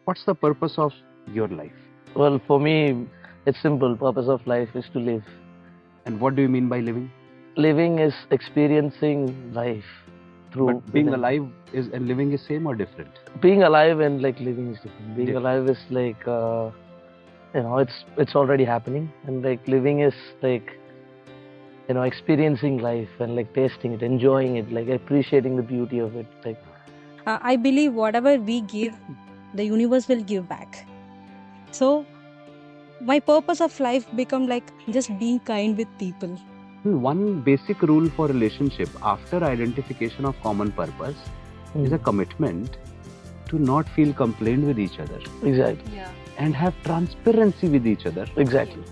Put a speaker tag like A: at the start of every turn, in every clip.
A: What's the purpose of your life?
B: Well, for me, it's simple. Purpose of life is to live.
A: And what do you mean by living?
B: Living is experiencing life through.
A: But being alive and living is same or different?
B: Being alive and living is different. Being
A: Different.
B: alive is it's already happening, and living is experiencing life and tasting it, enjoying it, appreciating the beauty of it.
C: I believe whatever we give, the universe will give back. So my purpose of life become just being kind with people.
A: One basic rule for relationship after identification of common purpose is a commitment to not feel complained with each other.
B: Exactly.
C: Yeah.
A: And have transparency with each other.
B: Exactly.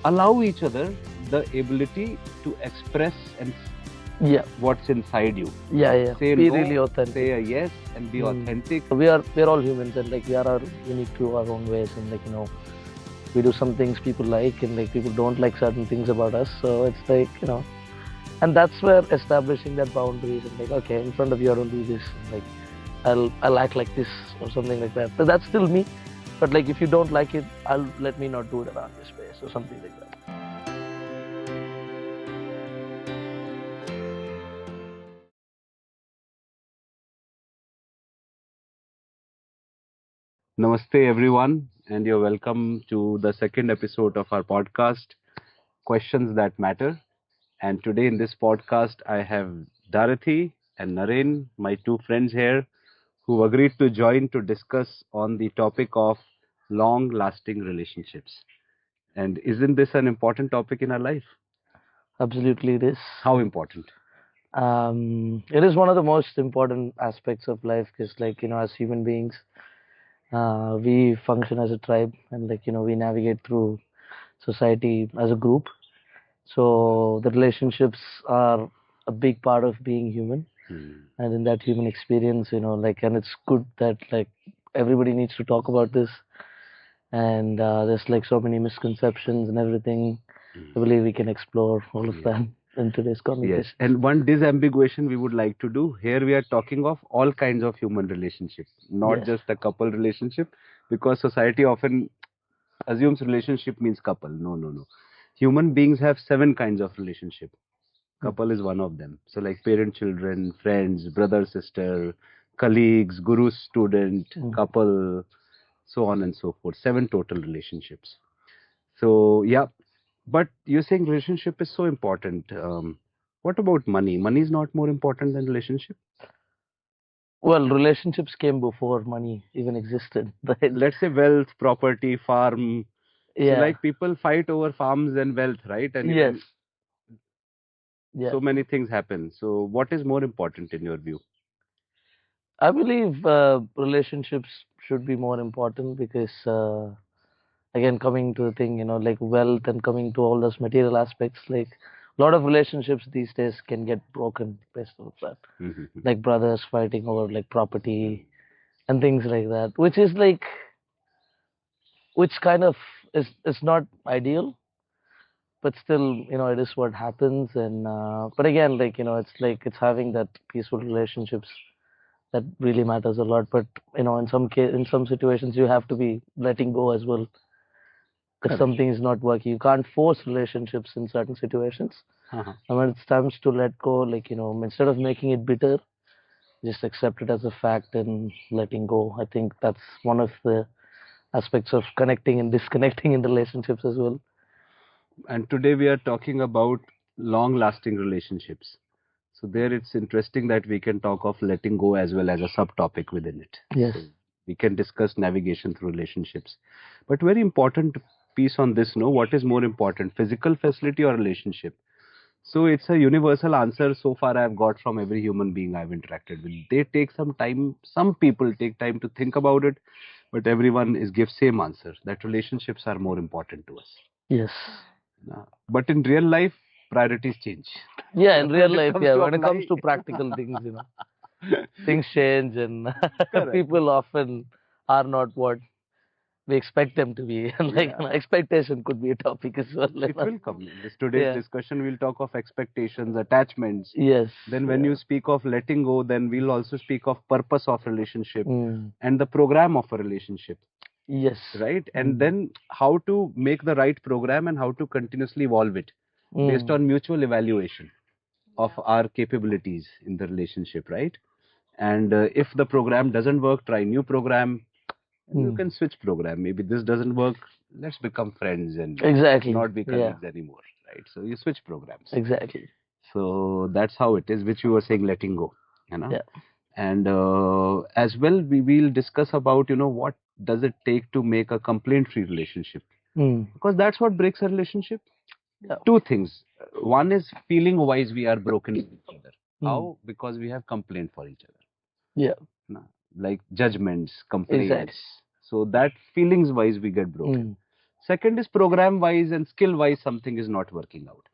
A: Allow each other the ability to express and what's inside you.
B: Yeah.
A: Say
B: be
A: no,
B: really authentic.
A: say a yes, and be authentic.
B: We're all humans, and we are unique to our own ways, and we do some things people like, and people don't like certain things about us. So it's and that's where establishing that boundaries and okay, in front of you I don't do this, and I'll act like this or something like that. But that's still me. But if you don't like it, let me not do it around your space or something like that.
A: Namaste everyone, and you're welcome to the second episode of our podcast, Questions That Matter. And today in this podcast, I have Darathi and Narain, my two friends here, who agreed to join to discuss on the topic of long-lasting relationships. And isn't this an important topic in our life?
B: Absolutely, it is.
A: How important?
B: It is one of the most important aspects of life because, as human beings, we function as a tribe, and we navigate through society as a group. So the relationships are a big part of being human, and in that human experience, and it's good that everybody needs to talk about this. And there's so many misconceptions and everything. I believe we can explore all of that in today's conversation.
A: Yes, and one disambiguation we would like to do here, we are talking of all kinds of human relationships, not just a couple relationship, because society often assumes relationship means couple. No. Human beings have 7 kinds of relationship. Couple is one of them. So parent, children, friends, brother, sister, colleagues, guru, student, couple, so on and so forth. 7 total relationships. So yeah, but you're saying relationship is so important. What about money? Money is not more important than relationship?
B: Well, relationships came before money even existed. Right?
A: Let's say wealth, property, farm.
B: Yeah.
A: So people fight over farms and wealth, right? And
B: yes. Yeah.
A: So many things happen. So what is more important in your view?
B: I believe relationships should be more important because again, coming to the thing, wealth and coming to all those material aspects, a lot of relationships these days can get broken based on that. Like brothers fighting over property and things like that, which is which kind of is not ideal, but still, it is what happens. And but again, it's having that peaceful relationships that really matters a lot. But in some situations, you have to be letting go as well. If something is not working, you can't force relationships in certain situations. And when it's time to let go, instead of making it bitter, just accept it as a fact and letting go. I think that's one of the aspects of connecting and disconnecting in relationships as well.
A: And today we are talking about long-lasting relationships. So there it's interesting that we can talk of letting go as well as a subtopic within it.
B: Yes.
A: So we can discuss navigation through relationships. But very important piece on this, what is more important, physical facility or relationship? So it's a universal answer so far I've got from every human being I've interacted with. They take some time, some people take time to think about it, but everyone gives same answer, that relationships are more important to us.
B: Yes.
A: But in real life, priorities change.
B: Yeah, in real life, when it comes to practical things, things change, and people often are not what we expect them to be. And like
A: Yeah.
B: expectation could be a topic as well.
A: It will come. This today's
B: Yeah.
A: discussion, we'll talk of expectations, attachments.
B: Yes.
A: Then when
B: yeah.
A: you speak of letting go, then we'll also speak of purpose of relationship
B: Mm.
A: and the program of a relationship,
B: Yes.
A: right? And then how to make the right program and how to continuously evolve it based on mutual evaluation of our capabilities in the relationship, right? And if the program doesn't work, try new program. And you can switch program. Maybe this doesn't work. Let's become friends and
B: Exactly.
A: not be
B: Yeah.
A: colleagues anymore, right? So you switch programs.
B: Exactly.
A: So that's how it is, which you were saying, letting go, you know.
B: Yeah.
A: And as well, we will discuss about, what does it take to make a complaint-free relationship? Because that's what breaks a relationship.
B: Yeah.
A: Two things. One is feeling-wise, we are broken with each other. How? Because we have complaint for each other.
B: Yeah.
A: No? Like judgments, complaints.
B: Exactly.
A: So that feelings-wise, we get broken. Second is program-wise and skill-wise, something is not working out.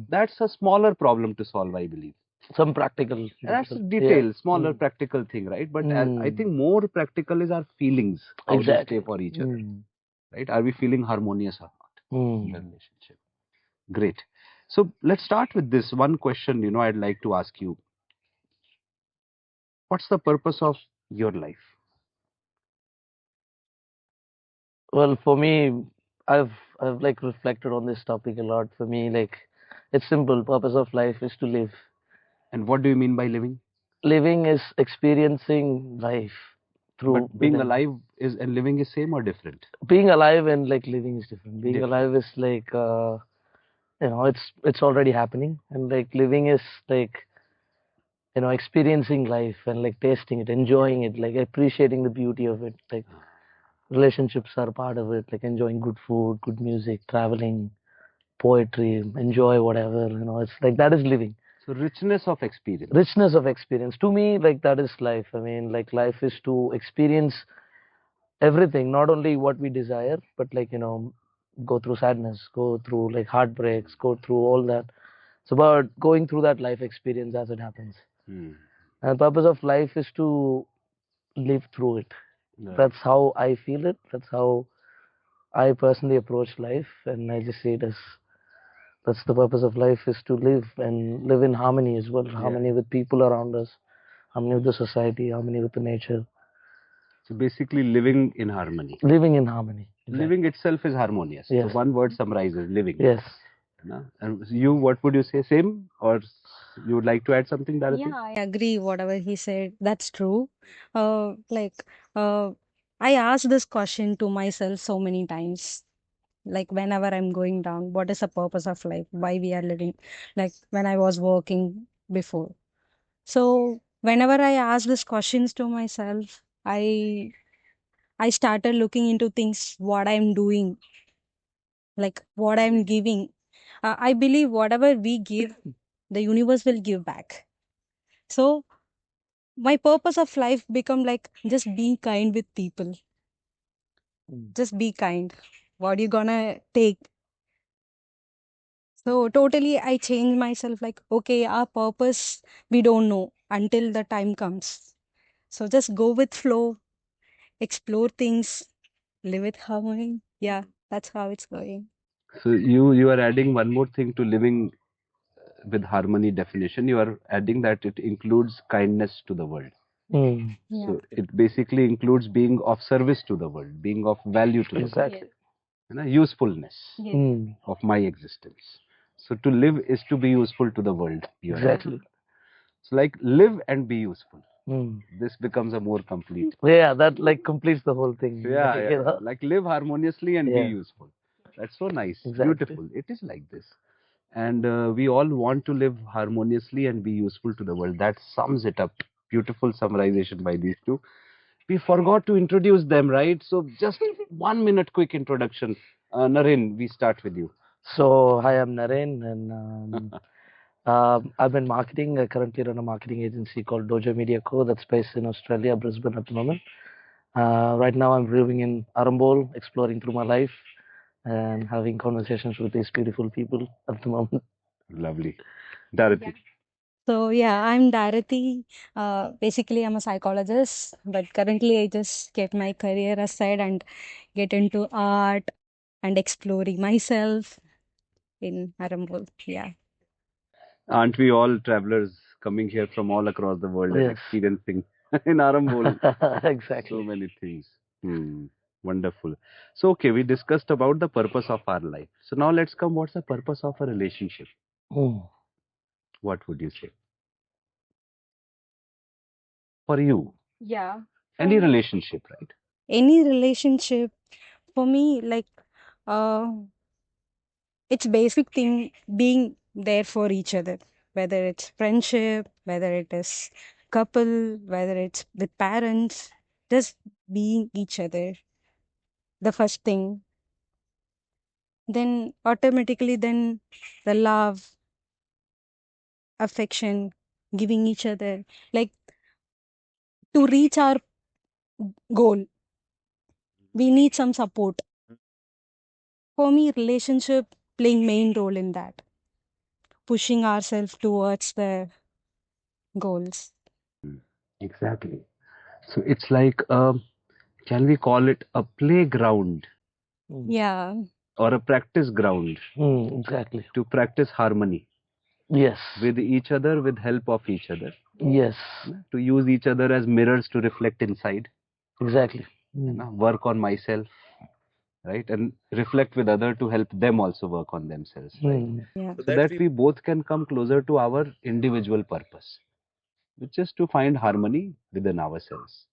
A: That's a smaller problem to solve, I believe.
B: Some practical.
A: That's a detail, smaller practical thing, right? But I think more practical is our feelings, how they stay for each other, right? Are we feeling harmonious or not in the relationship? Great. So let's start with this one question, I'd like to ask you. What's the purpose of your life?
B: Well, for me, I've like reflected on this topic a lot. For me, like it's simple. Purpose of life is to live.
A: And what do you mean by living?
B: Living is experiencing life through.
A: But being alive is and living is same or different?
B: Being alive and like living is different. Being
A: Different.
B: alive is like it's already happening, and like living is like experiencing life and like tasting it, enjoying it, like appreciating the beauty of it. Like relationships are part of it, like enjoying good food, good music, traveling, poetry, enjoy whatever, it's like that is living.
A: So richness of experience.
B: Richness of experience. To me, like that is life. I mean, like life is to experience everything, not only what we desire, but like, go through sadness, go through like heartbreaks, go through all that. It's about going through that life experience as it happens. And the purpose of life is to live through it. Right. That's how I feel it. That's how I personally approach life, and I just see it as that's the purpose of life is to live and live in harmony as well. Harmony with people around us, harmony with the society, harmony with the nature.
A: So basically living in harmony.
B: Living in harmony. Exactly.
A: Living itself is harmonious.
B: Yes.
A: So one word summarizes living.
B: Yes.
A: And you, what would you say? Same, or you would like to add something, Darathi?
C: Yeah, I agree. Whatever he said, that's true. Like, I asked this question to myself so many times. Like, whenever I'm going down, what is the purpose of life? Why we are living? Like, when I was working before. So, whenever I ask these questions to myself, I started looking into things, what I'm doing, like what I'm giving. I believe whatever we give, the universe will give back. So my purpose of life become like just being kind with people. Just be kind. What you gonna take? So totally I changed myself like, okay, our purpose we don't know until the time comes. So just go with flow, explore things, live with harmony. Yeah, that's how it's going.
A: So you are adding one more thing to living with harmony definition. You are adding that it includes kindness to the world.
C: Yeah.
A: So it basically includes being of service to the world, being of value to the world.
B: Exactly.
A: Usefulness
C: Yes.
A: of my existence. So to live is to be useful to the world.
B: Exactly.
A: So like live and be useful. This becomes a more complete.
B: Yeah, that like completes the whole thing.
A: Yeah. Like live harmoniously and be
B: Yeah.
A: useful. That's so nice.
B: Exactly.
A: Beautiful. It is like this. And we all want to live harmoniously and be useful to the world. That sums it up. Beautiful summarization by these two. We forgot to introduce them, right? So just 1 minute quick introduction. Narain, we start with you.
B: So, hi, I'm Narain, and I've been marketing. I currently run a marketing agency called Dojo Media Co. that's based in Australia, Brisbane at the moment. Right now, I'm living in Arambol, exploring through my life and having conversations with these beautiful people at the moment.
A: Lovely. Darathi.
C: So yeah, I'm Darathi. Basically, I'm a psychologist, but currently I just kept my career aside and get into art and exploring myself in Arambol. Yeah.
A: Aren't we all travelers coming here from all across the world and
B: Yes.
A: experiencing in Arambol so
B: Exactly.
A: many things? Hmm. Wonderful. So, okay, we discussed about the purpose of our life. So now let's come. What's the purpose of a relationship?
B: Hmm.
A: What would you say for you?
C: Yeah.
A: Any relationship, right?
C: Any relationship for me, like, uh, it's basic thing being there for each other, whether it's friendship, whether it is couple, whether it's with parents, just being each other. The first thing, then automatically, then the love, affection, giving each other, like to reach our goal, we need some support. For me, relationship playing main role in that, pushing ourselves towards the goals.
A: Exactly. So it's like, can we call it a playground
B: Hmm.
C: Yeah.
A: or a practice ground
B: Exactly.
A: to practice harmony
B: Yes.
A: with each other, with help of each other,
B: Yes.
A: to use each other as mirrors to reflect inside,
B: Exactly.
A: work on myself, right, and reflect with other to help them also work on themselves, right?
C: Yeah.
A: So that we both can come closer to our individual purpose, which is to find harmony within ourselves.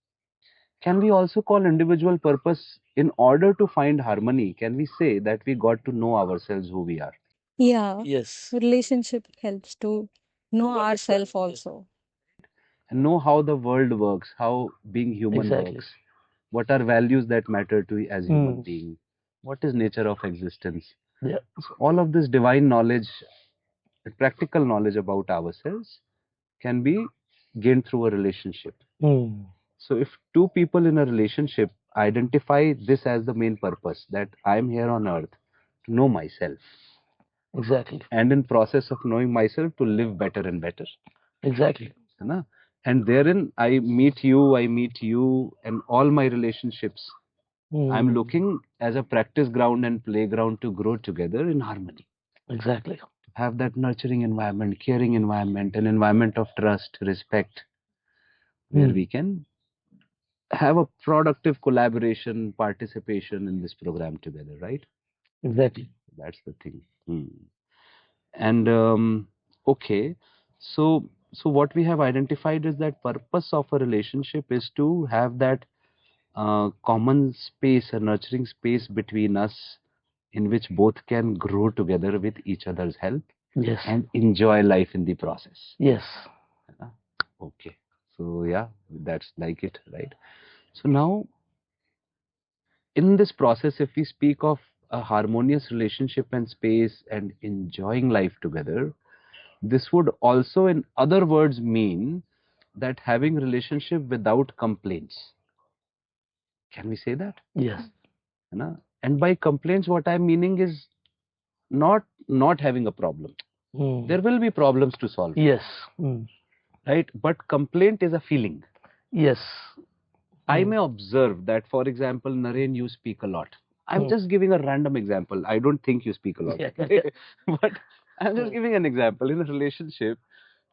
A: Can we also call individual purpose in order to find harmony? Can we say that we got to know ourselves who we are
C: Yeah.
B: Yes.
C: Relationship helps to know ourselves also.
A: and know how the world works, how being human
B: Exactly.
A: works, what are values that matter to as human
B: Hmm.
A: being, what is nature of existence.
B: Yeah.
A: So all of this divine knowledge, practical knowledge about ourselves can be gained through a relationship.
B: Hmm.
A: So if two people in a relationship identify this as the main purpose, that I'm here on earth to know myself,
B: Exactly.
A: and in process of knowing myself to live better and better,
B: Exactly.
A: है ना? And therein I meet you, and all my relationships I'm
B: Hmm.
A: looking as a practice ground and playground to grow together in harmony.
B: Exactly.
A: Have that nurturing environment, caring environment, an environment of trust, respect, where
B: Hmm.
A: we can have a productive collaboration, participation in this program together, right?
B: Exactly.
A: That's the thing. Hmm. And okay, so what we have identified is that purpose of a relationship is to have that common space, a nurturing space between us, in which both can grow together with each other's help
B: Yes.
A: and enjoy life in the process.
B: Yes.
A: Okay, so yeah, that's like it, right? So now, in this process, if we speak of a harmonious relationship and space and enjoying life together, this would also, in other words, mean that having relationship without complaints. Can we say that?
B: Yes.
A: है ना? And by complaints, what I'm meaning is not having a problem.
B: Hmm.
A: There will be problems to solve,
B: Yes. Hmm.
A: right? But complaint is a feeling.
B: Yes.
A: I may observe that, for example, Naren, you speak a lot. I'm
B: Hmm.
A: just giving a random example. I don't think you speak a lot, but I'm just giving an example. In a relationship,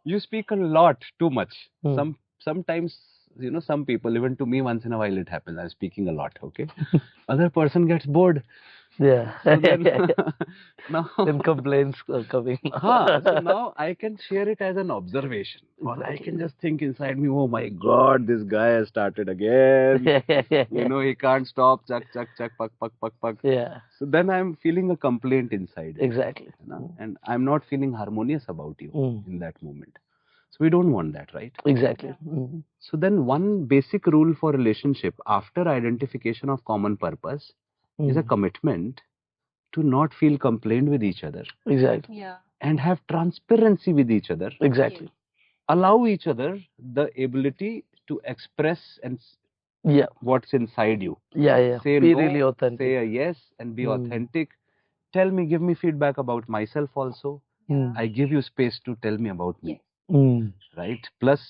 A: you speak a lot, too much.
B: Hmm.
A: Sometimes, some people, even to me, once in a while it happens. I'm speaking a lot. Okay, other person gets bored.
B: Yeah.
A: So then now,
B: And complaints are coming.
A: so now I can share it as an observation, or I can just think inside me, oh my God, this guy has started again. He can't stop. Chuck, chuck, chuck, puck, puck, puck, puck.
B: Yeah.
A: So then I'm feeling a complaint inside me,
B: Exactly.
A: and I'm not feeling harmonious about you
B: Hmm.
A: in that moment. So we don't want that, right?
B: Exactly. Hmm.
A: So then one basic rule for relationship after identification of common purpose is a
B: Hmm.
A: commitment to not feel complained with each other
B: Exactly.
C: Yeah.
A: and have transparency with each other.
B: Exactly.
A: Allow each other the ability to express
B: Yeah.
A: what's inside you.
B: Yeah. Yeah.
A: Say
B: Be
A: no,
B: really authentic.
A: say a yes, and be
B: Hmm.
A: authentic. Tell me, give me feedback about myself also.
B: Hmm.
A: I give you space to tell me about me. right? Plus,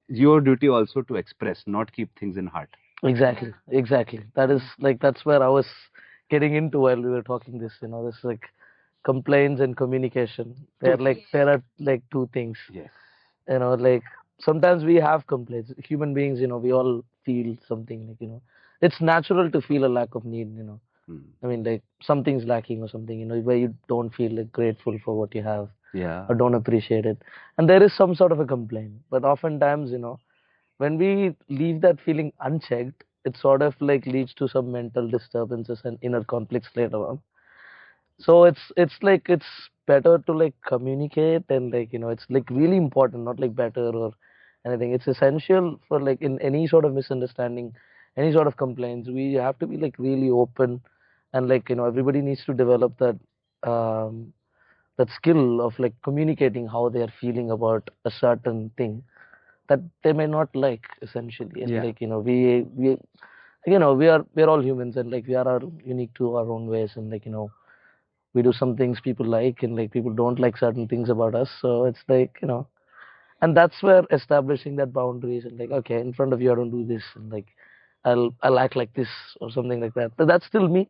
A: your duty also to express, not keep things in heart.
B: Exactly. That is like that's where I was getting into while we were talking this. This like complaints and communication. There are like two things.
A: Yes.
B: Like sometimes we have complaints. Human beings, we all feel something like it's natural to feel a lack of need. I mean, like something's lacking or something. Where you don't feel like grateful for what you have
A: Yeah.
B: or don't appreciate it, and there is some sort of a complaint. But oftentimes, when we leave that feeling unchecked, it sort of like leads to some mental disturbances and inner conflicts later on. So it's like it's better to like communicate, and like it's like really important, not like better or anything. It's essential for like in any sort of misunderstanding, any sort of complaints, we have to be like really open, and like everybody needs to develop um that skill of like communicating how they are feeling about a certain thing that they may not like, essentially. And
A: Yeah.
B: like we are all humans, and like we are unique to our own ways, and like we do some things people like, and like people don't like certain things about us. So it's like and that's where establishing that boundaries, and like, okay, in front of you I don't do this, and like I'll act like this or something like that, but that's still me.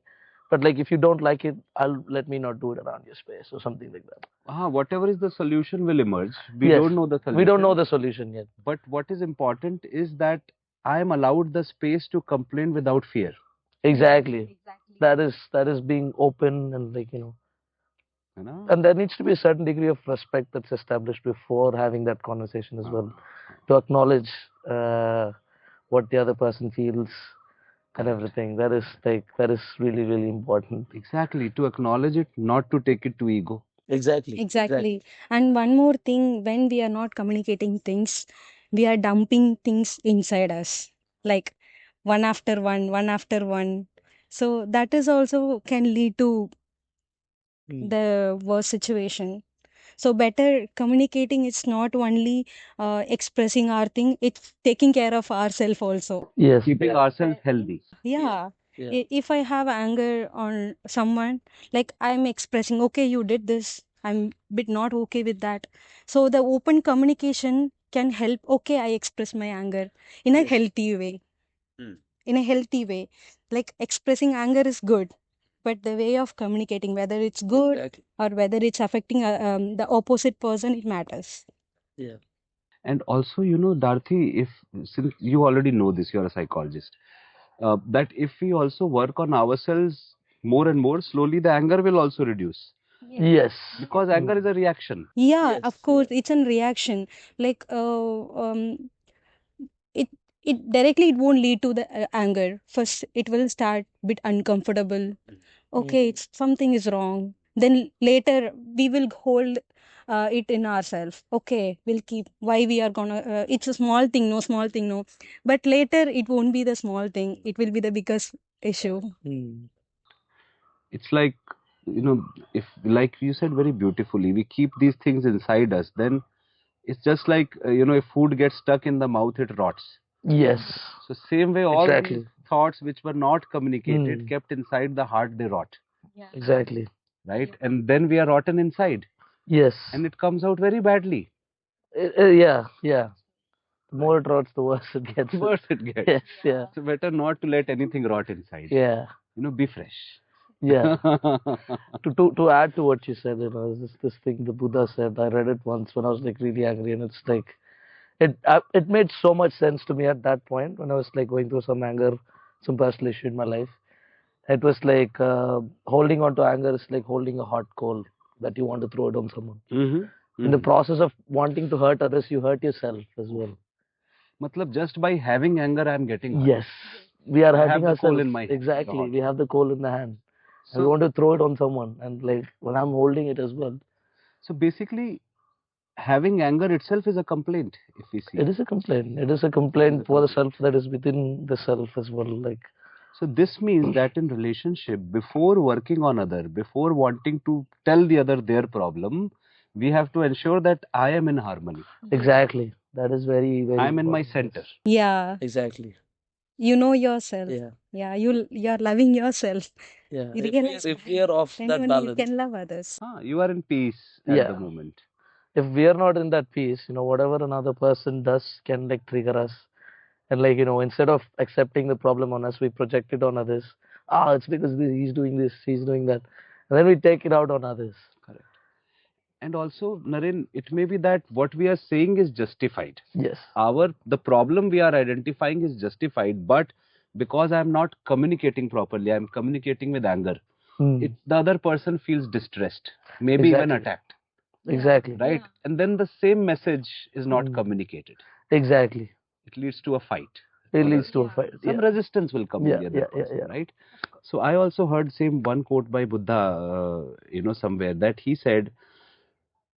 B: But like if you don't like it, I'll let me not do it around your space or something like that.
A: Whatever is the solution will emerge. We
B: Yes,
A: don't know the solution.
B: we don't know the solution yet.
A: But what is important is that I am allowed the space to complain without fear.
B: Exactly. That is being open, and like
A: You know?
B: and there needs to be a certain degree of respect that's established before having that conversation as well, to acknowledge what the other person feels and everything. That is really, really important.
A: Exactly. To acknowledge it, not to take it to ego.
C: Exactly. And one more thing, when we are not communicating things, we are dumping things inside us, like one after one, one after one. So that is also can lead to the worst situation. So better communicating, it's not only expressing our thing, it's taking care of ourselves also.
B: Yes.
A: Keeping ourselves healthy.
C: Yeah.
B: Yeah.
C: If I have anger on someone, like I'm expressing, okay, you did this, I'm bit not okay with that. So the open communication can help. Okay, I express my anger in a healthy way. In a healthy way. Like expressing anger is good, but the way of communicating, whether it's good or whether it's affecting the opposite person, it matters.
B: Yeah.
A: And also, Darthi, since you already know this, you're a psychologist, that if we also work on ourselves more and more, slowly the anger will also reduce.
B: Yes.
A: Because anger is a reaction.
C: Yeah, of course, it's a reaction. Like it it directly it won't lead to the anger. First, it will start bit uncomfortable. Okay, it's something is wrong. Then later we will hold it in ourselves. Okay, we'll keep why we are gonna. It's a small thing, no small thing, no. But later it won't be the small thing. It will be the biggest issue.
A: It's like, if, like you said very beautifully, we keep these things inside us, then it's just like, if food gets stuck in the mouth, it rots.
B: Yes.
A: So same way, all
B: Exactly.
A: these thoughts which were not communicated, kept inside the heart, they rot,
B: Exactly.
A: right? And then we are rotten inside,
B: Yes.
A: and it comes out very badly.
B: Yeah. The more it rots, the worse it gets.
A: Worse it gets.
B: Yes. Yeah.
A: So better not to let anything rot inside.
B: Yeah.
A: Be fresh.
B: Yeah. To add to what you said, this thing the Buddha said. I read it once when I was like really angry, and it's like it made so much sense to me at that point when I was like going through some anger, some personal issue in my life. It was like holding on to anger is like holding a hot coal that you want to throw it on someone. In the process of wanting to hurt others, you hurt yourself as well.
A: Matlab, just by having anger, I am getting hurt.
B: Yes, we are
A: I have
B: hurting
A: the coal
B: ourselves.
A: in my hand,
B: Exactly, we have the coal in the hand, and we
A: So,
B: want to throw it on someone, and like when I'm holding it as well.
A: so basically, having anger itself is a complaint, if we see.
B: It is a complaint. It is a complaint for the self that is within the self as well. Like,
A: So this means that in relationship, before working on other, before wanting to tell the other their problem, we have to ensure that I am in harmony.
B: exactly. That is very, very.
A: I am in my
B: important.
A: center.
C: Yeah,
B: Exactly.
C: you know yourself.
B: Yeah.
C: Yeah, you're loving yourself.
B: Yeah.
C: You
B: If
C: realize
B: we are off
C: then
B: that
C: only you
B: balance.
C: can love others.
A: You are in peace at
B: Yeah.
A: the moment.
B: if we are not in that peace, whatever another person does can like trigger us. And like, instead of accepting the problem on us, we project it on others. It's because he's doing this, he's doing that. And then we take it out on others.
A: Correct. And also, Naren, it may be that what we are saying is justified.
B: Yes.
A: The problem we are identifying is justified, but because I'm not communicating properly, I'm communicating with anger. The other person feels distressed, maybe even attacked.
B: Exactly.
A: Right? Yeah. And then the same message is not communicated.
B: Exactly.
A: It leads to a fight.
B: It leads to a fight.
A: Some resistance will come in the other person, right? So I also heard same one quote by Buddha, somewhere, that he said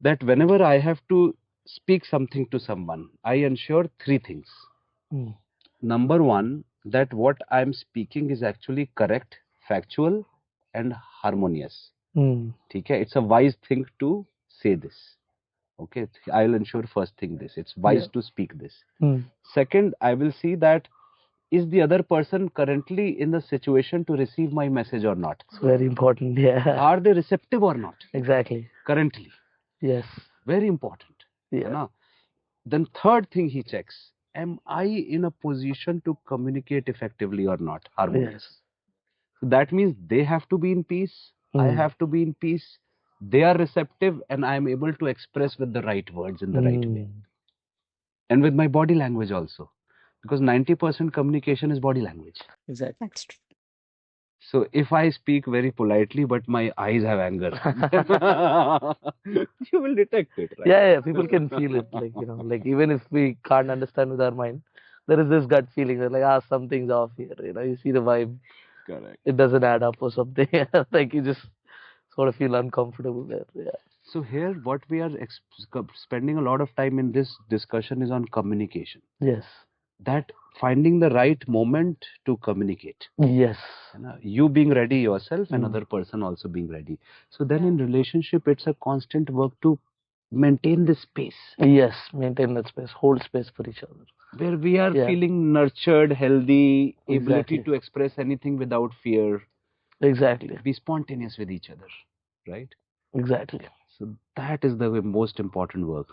A: that whenever I have to speak something to someone, I ensure three things. Number one, that what I'm speaking is actually correct, factual, and harmonious. Okay? It's a wise thing to say this. Okay, I'll ensure first thing this. It's wise to speak this. Second, I will see that is the other person currently in the situation to receive my message or not.
B: It's very important. Yeah.
A: Are they receptive or not?
B: Exactly.
A: Currently.
B: Yes.
A: Very important.
B: Yeah.
A: Then third thing he checks, am I in a position to communicate effectively or not? Harmonious.
B: Yes.
A: So that means they have to be in peace. I have to be in peace. They are receptive and I am able to express with the right words in the right way. And with my body language also. Because 90% communication is body language.
B: Exactly.
C: That's true.
A: So if I speak very politely but my eyes have anger, you will detect it, right?
B: Yeah, people can feel it. Like, like even if we can't understand with our mind, there is this gut feeling that like, something's off here. You see the vibe.
A: Correct.
B: It doesn't add up or something. Like you just sort of feel uncomfortable there. Yeah.
A: So here what we are spending a lot of time in this discussion is on communication.
B: Yes.
A: That finding the right moment to communicate.
B: Yes.
A: You being ready yourself, another person also being ready. So then in relationship, it's a constant work to maintain this space.
B: Yes, maintain that space, hold space for each other.
A: Where we are feeling nurtured, healthy, ability to express anything without fear.
B: Exactly.
A: Be spontaneous with each other, right?
B: Exactly.
A: So that is the most important work.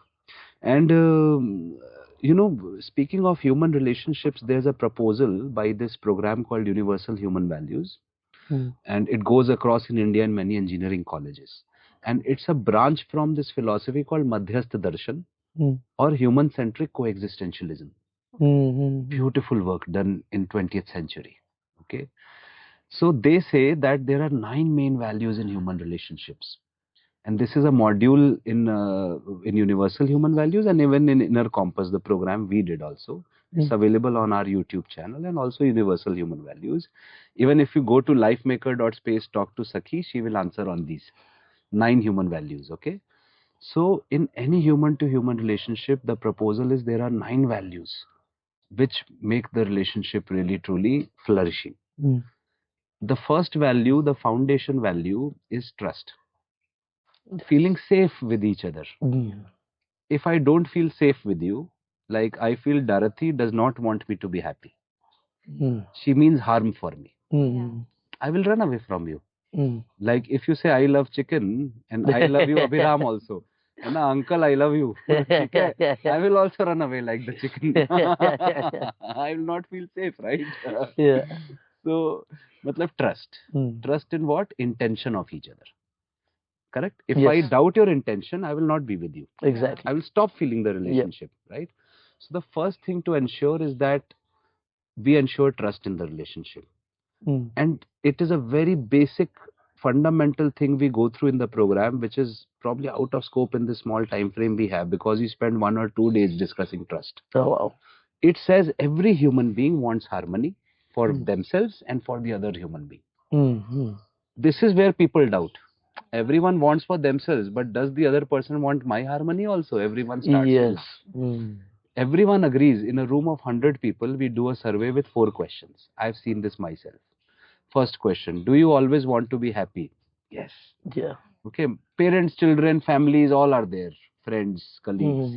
A: And speaking of human relationships, there's a proposal by this program called Universal Human Values. And it goes across in India in many engineering colleges. And it's a branch from this philosophy called Madhyasth Darshan or human-centric coexistentialism. Beautiful work done in 20th century. Okay. So they say that there are 9 main values in human relationships. And this is a module in Universal Human Values and even in Inner Compass, the program we did also. It's available on our YouTube channel and also Universal Human Values. Even if you go to lifemaker.space, talk to Sakhi, she will answer on these 9 human values. Okay. So in any human to human relationship, the proposal is there are 9 values which make the relationship really truly flourishing. The first value, the foundation value, is trust. Feeling safe with each other. If I don't feel safe with you, like I feel Darathi does not want me to be happy. She means harm for me. I will run away from you. Like if you say I love chicken and I love you Abhiram also. And uncle, I love you. I will also run away like the chicken. I will not feel safe, right?
B: Yeah.
A: So, trust. Trust in what? Intention of each other. Correct? If I doubt your intention, I will not be with you.
B: Exactly.
A: I will stop feeling the relationship, right? So the first thing to ensure is that we ensure trust in the relationship. And it is a very basic, fundamental thing we go through in the program, which is probably out of scope in the small time frame we have because we spend 1 or 2 days discussing trust.
B: Oh, wow.
A: It says every human being wants harmony for themselves and for the other human being. This is where people doubt. Everyone wants for themselves, but does the other person want my harmony also? Everyone starts with that. Everyone agrees. In a room of 100 people, we do a survey with 4 questions. I've seen this myself. First question, do you always want to be happy? Yes.
B: Yeah.
A: Okay, parents, children, families, all are there. Friends, colleagues.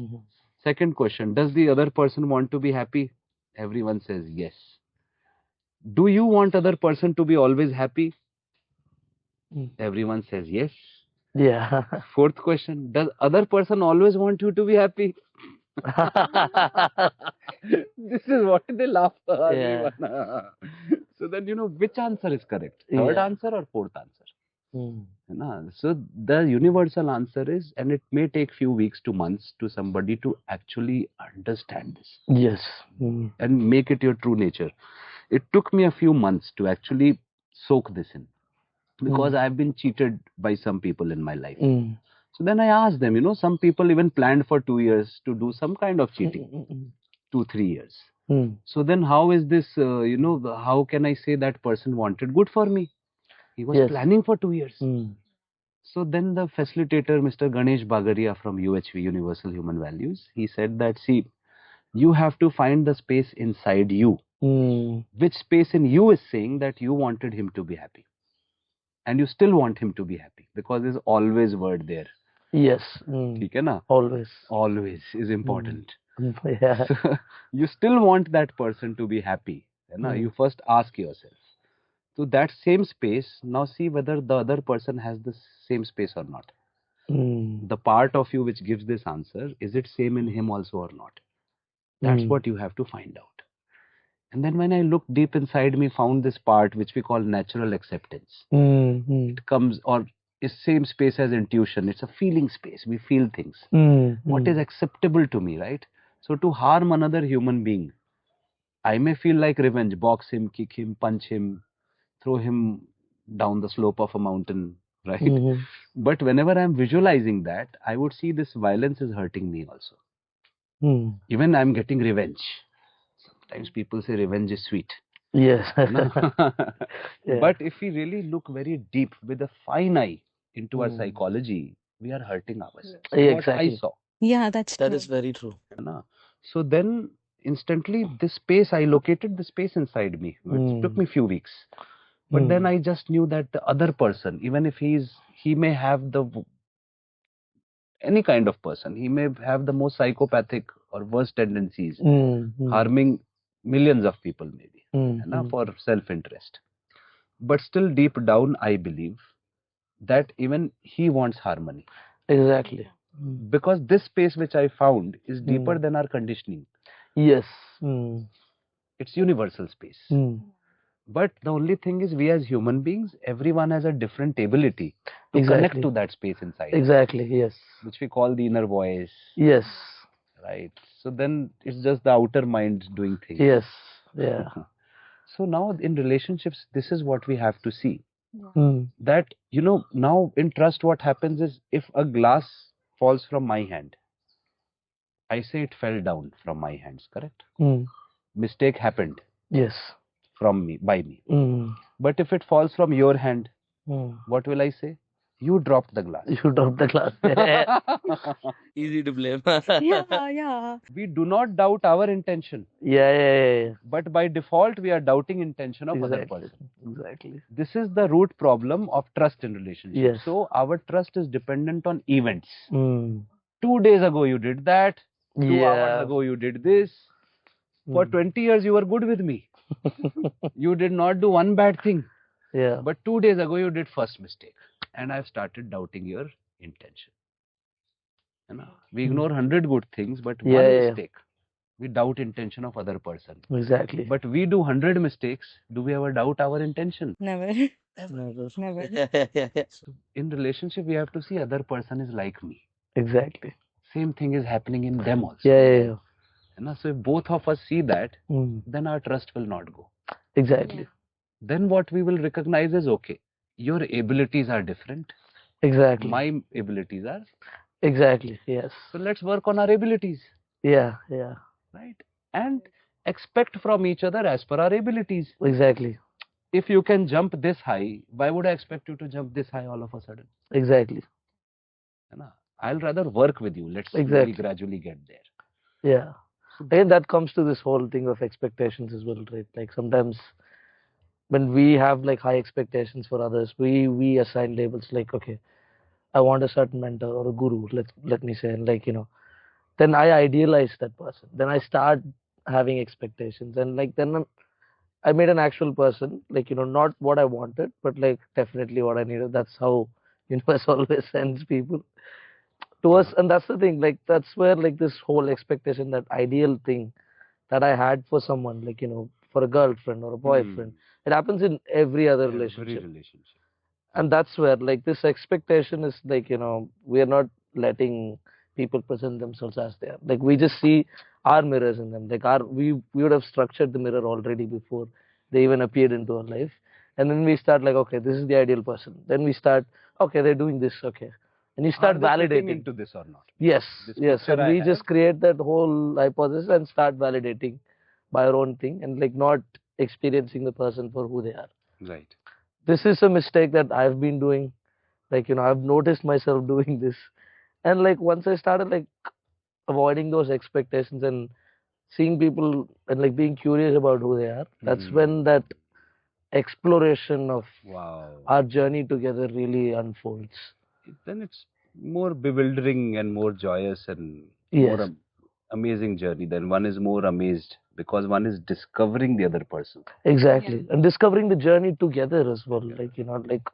A: Second question, does the other person want to be happy? Everyone says yes. Do you want other person to be always happy? Everyone says yes.
B: Yeah.
A: Fourth question, does other person always want you to be happy? This is what they laugh
B: Yeah.
A: everyone. So then which answer is correct? Third
B: Yeah.
A: answer or fourth answer?
B: Mm.
A: So the universal answer is, and it may take few weeks to months to somebody to actually understand this
B: Yes. Mm.
A: and make it your true nature. It took me a few months to actually soak this in, because I've been cheated by some people in my life.
B: Mm.
A: So then I asked them, some people even planned for 2 years to do some kind of cheating,
B: Mm.
A: 2-3 years.
B: Mm.
A: So then how is this, how can I say that person wanted good for me? He was
B: Yes.
A: planning for 2 years.
B: Mm.
A: So then the facilitator, Mr. Ganesh Bagaria from UHV, Universal Human Values, he said that, see, you have to find the space inside you.
B: Mm.
A: Which space in you is saying that you wanted him to be happy? And you still want him to be happy, because there's always word there.
B: Yes. Mm.
A: ठीक है ना?
B: Always.
A: Always is important.
B: Yeah.
A: So, you still want that person to be happy. You first ask yourself. So that same space, now see whether the other person has the same space or not.
B: Mm.
A: The part of you which gives this answer, is it same in him also or not? That's what you have to find out. And then when I looked deep inside me, found this part which we call natural acceptance. It comes, or is same space as intuition. It's a feeling space. We feel things. What is acceptable to me, right? So to harm another human being, I may feel like revenge, box him, kick him, punch him, throw him down the slope of a mountain, right?
B: Mm-hmm.
A: But whenever I'm visualizing that, I would see this violence is hurting me also. Even I'm getting revenge. Sometimes people say revenge is sweet.
B: Yes.
A: Yeah. But if we really look very deep with a fine eye into our psychology, we are hurting ourselves.
B: Yeah,
A: What I
B: exactly.
A: saw.
C: Yeah, that's
B: That
C: true.
B: is very true.
A: So then instantly this space, I located the space inside me. It took me few weeks. But then I just knew that the other person, even if he may have any kind of person, he may have the most psychopathic or worst tendencies, harming millions of people maybe, for self-interest. But still deep down, I believe that even he wants harmony.
B: Exactly.
A: Because this space which I found is deeper than our conditioning.
B: Yes.
A: It's universal space. But the only thing is, we as human beings, everyone has a different ability to connect to that space inside.
B: Exactly. Yes.
A: Which we call the inner voice.
B: Yes.
A: Right. So then it's just the outer mind doing things.
B: Yes. Yeah.
A: So now in relationships, this is what we have to see.
C: Yeah.
A: That, now in trust, what happens is, if a glass falls from my hand, I say it fell down from my hands, correct? Mistake happened.
B: Yes.
A: From me, by me. But if it falls from your hand, what will I say? You dropped the glass.
B: You dropped the glass. Easy to blame.
C: Yeah.
A: We do not doubt our intention.
B: Yeah.
A: But by default, we are doubting intention of other person.
B: Exactly.
A: This is the root problem of trust in relationships.
B: Yes.
A: So our trust is dependent on events. 2 days ago you did that. 2 hours ago you did this. For 20 years you were good with me. You did not do one bad thing.
B: Yeah.
A: But 2 days ago you did first mistake. And I've started doubting your intention. We ignore 100 good things, but one mistake, we doubt intention of other person.
B: Exactly.
A: But we do 100 mistakes. Do we ever doubt our intention?
C: Never.
B: Never.
A: So in relationship, we have to see other person is like me.
B: Exactly.
A: Same thing is happening in them also.
B: Yeah.
A: So if both of us see that, then our trust will not go.
B: Exactly.
A: Then what we will recognize is, okay, your abilities are different.
B: Exactly.
A: My abilities are.
B: Exactly. Yes.
A: So let's work on our abilities.
B: Yeah.
A: Right. And expect from each other as per our abilities.
B: Exactly.
A: If you can jump this high, why would I expect you to jump this high all of a sudden?
B: Exactly.
A: I'll rather work with you. Let's really gradually get there.
B: Yeah. Again, that comes to this whole thing of expectations as well, right? Like sometimes when we have like high expectations for others, we assign labels like, okay, I want a certain mentor or a guru, let me say, and then I idealize that person. Then I start having expectations, and then I made an actual person, not what I wanted, but definitely what I needed. That's how universe always sends people to us. And that's the thing, like that's where like this whole expectation, that ideal thing that I had for someone, like for a girlfriend or a boyfriend, it happens in every other
A: Every
B: relationship.
A: relationship.
B: And that's where like this expectation is like we are not letting people present themselves as they are. Like we just see our mirrors in them. Like we would have structured the mirror already before they even appeared into our life. And then we start like, okay, this is the ideal person. Then we start, okay, they're doing this, okay, and you start
A: Are they fitting
B: validating.
A: into this or not?
B: Yes,
A: This
B: yes,
A: picture
B: and
A: I
B: we
A: have.
B: just create that whole hypothesis and start validating by our own thing, and like not experiencing the person for who they are.
A: Right.
B: This is a mistake that I've been doing. Like I've noticed myself doing this. And like once I started like avoiding those expectations and seeing people and like being curious about who they are, that's when that exploration of
A: Wow.
B: our journey together really unfolds.
A: Then it's more bewildering and more joyous and
B: Yes.
A: more amazing journey. Then one is more amazed because one is discovering the other person.
B: Exactly. And discovering the journey together as well. Like like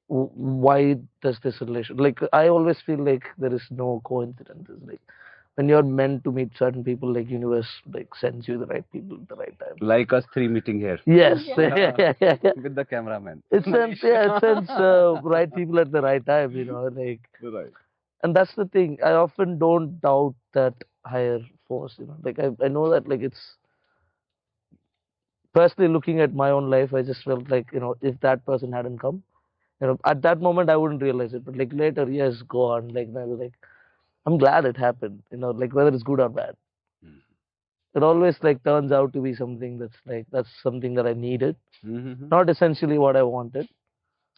B: why does this relation, like I always feel like there is no coincidences. Like when you're meant to meet certain people, like universe like sends you the right people at the right time.
A: Like us three meeting here.
B: Yes.
A: With the cameraman.
B: It sends right people at the right time, like.
A: Right.
B: And that's the thing. I often don't doubt that higher force, like I know that like it's personally looking at my own life, I just felt like, if that person hadn't come, at that moment I wouldn't realize it. But like later, yes, go on. Like I was like, I'm glad it happened, like whether it's good or bad. It always like turns out to be something that's something that I needed, not essentially what I wanted.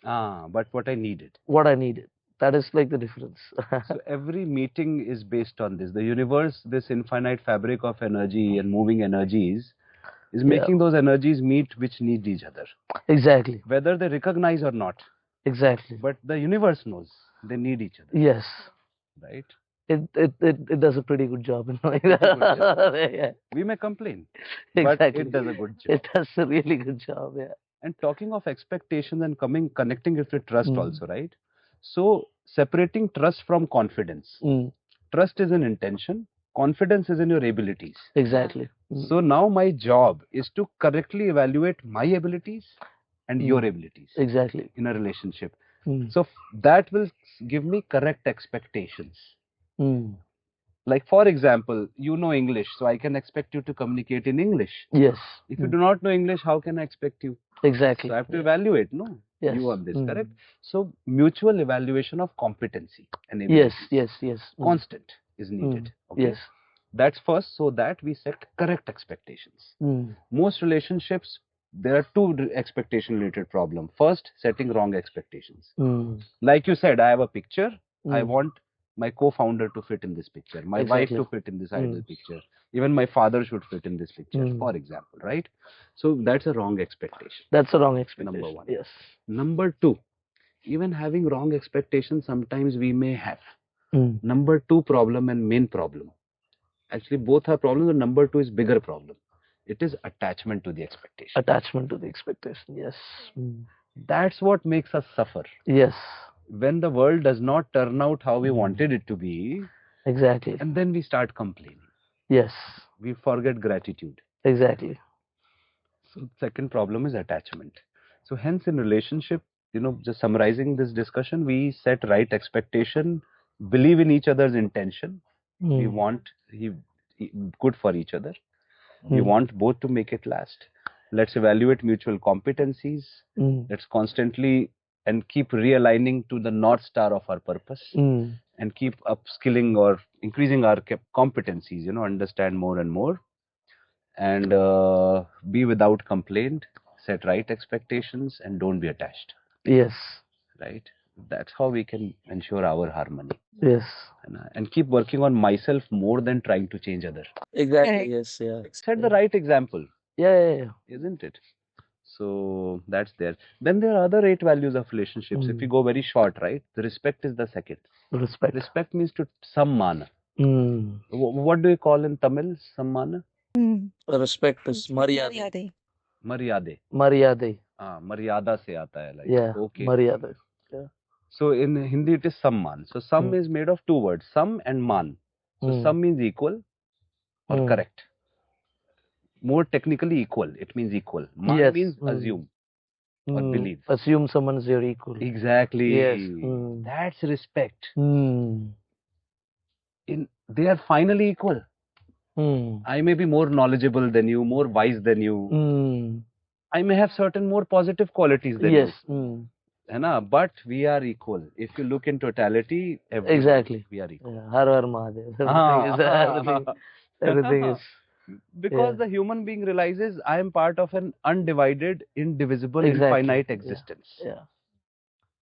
A: But what I needed.
B: What I needed. That is like the difference.
A: So every meeting is based on this. The universe, this infinite fabric of energy and moving energies, is making those energies meet which need each other.
B: Exactly.
A: Whether they recognize or not.
B: Exactly.
A: But the universe knows they need each other.
B: Yes.
A: Right?
B: It does a pretty good job in knowing that. Yeah.
A: We may complain,
B: Exactly.
A: but it does a good job.
B: It does a really good job, yeah.
A: And talking of expectations and connecting it with trust also, right? So separating trust from confidence. Trust is an intention. Confidence is in your abilities.
B: Exactly.
A: So now my job is to correctly evaluate my abilities and your abilities.
B: Exactly.
A: In a relationship. So that will give me correct expectations. Like for example, you know English, so I can expect you to communicate in English.
B: Yes.
A: If you do not know English, how can I expect you?
B: Exactly.
A: So I have to evaluate, no?
B: Yes.
A: You on this, correct? So mutual evaluation of competency and abilities.
B: Yes.
A: Constant is needed. Okay?
B: Yes.
A: That's first, so that we set correct expectations. Most relationships, there are two expectation related problems. First, setting wrong expectations. Like you said, I have a picture. I want my co-founder to fit in this picture, my wife to fit in this ideal picture, even my father should fit in this picture, for example, right? So that's a wrong expectation.
B: That's a wrong expectation.
A: Number one.
B: Yes.
A: Number two, even having wrong expectations sometimes we may have. Number two problem and main problem. Actually, both are problems, but number two is bigger problem. It is attachment to the expectation.
B: Attachment to the expectation, yes.
A: That's what makes us suffer.
B: Yes.
A: When the world does not turn out how we wanted it to be.
B: Exactly.
A: And then we start complaining.
B: Yes.
A: We forget gratitude.
B: Exactly.
A: So second problem is attachment. So hence in relationship, just summarizing this discussion, we set right expectation, believe in each other's intention. We want good for each other. We want both to make it last. Let's evaluate mutual competencies. Let's constantly and keep realigning to the North Star of our purpose. And keep upskilling or increasing our competencies, understand more and more. And be without complaint, set right expectations, and don't be attached.
B: Yes.
A: Right? That's how we can ensure our harmony.
B: Yes.
A: And keep working on myself more than trying to change others.
B: Exactly. Yes. Yeah.
A: Set the right example.
B: Yeah.
A: Isn't it? So that's there. Then there are other 8 values of relationships. If we go very short, right? The respect is the second.
B: Respect.
A: Respect means to sammana. What do you call in Tamil? Sammana?
B: Respect is maryade.
A: Maryade.
B: Maryade.
A: Maryada se aata hai. Like,
B: yeah.
A: okay.
B: Maryade. Yeah.
A: So in Hindi it is samman. So sam is made of two words, sam and man. So sam means equal or correct. More technically equal. It means equal. Man means assume or believe.
B: Assume someone's your equal.
A: Exactly.
B: Yes.
A: That's respect. They are finally equal. I may be more knowledgeable than you, more wise than you. I may have certain more positive qualities than you. But we are equal. If you look in totality,
B: Exactly.
A: we are equal.
B: Yeah. Har Har Mahadev. Everything is.
A: Because the human being realizes I am part of an undivided, indivisible, infinite existence.
B: Yeah.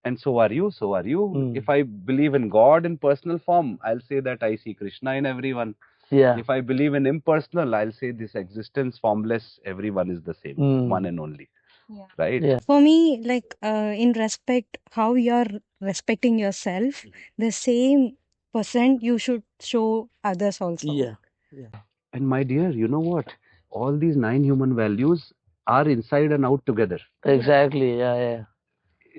A: And so are you, so are you. If I believe in God in personal form, I'll say that I see Krishna in everyone.
B: Yeah.
A: If I believe in impersonal, I'll say this existence, formless, everyone is the same, one and only.
C: Yeah.
A: Right?
B: Yeah.
C: For me, like in respect, how you're respecting yourself, the same percent you should show others also.
B: Yeah.
A: And my dear, you know what? All these 9 human values are inside and out together.
B: Exactly. Yeah.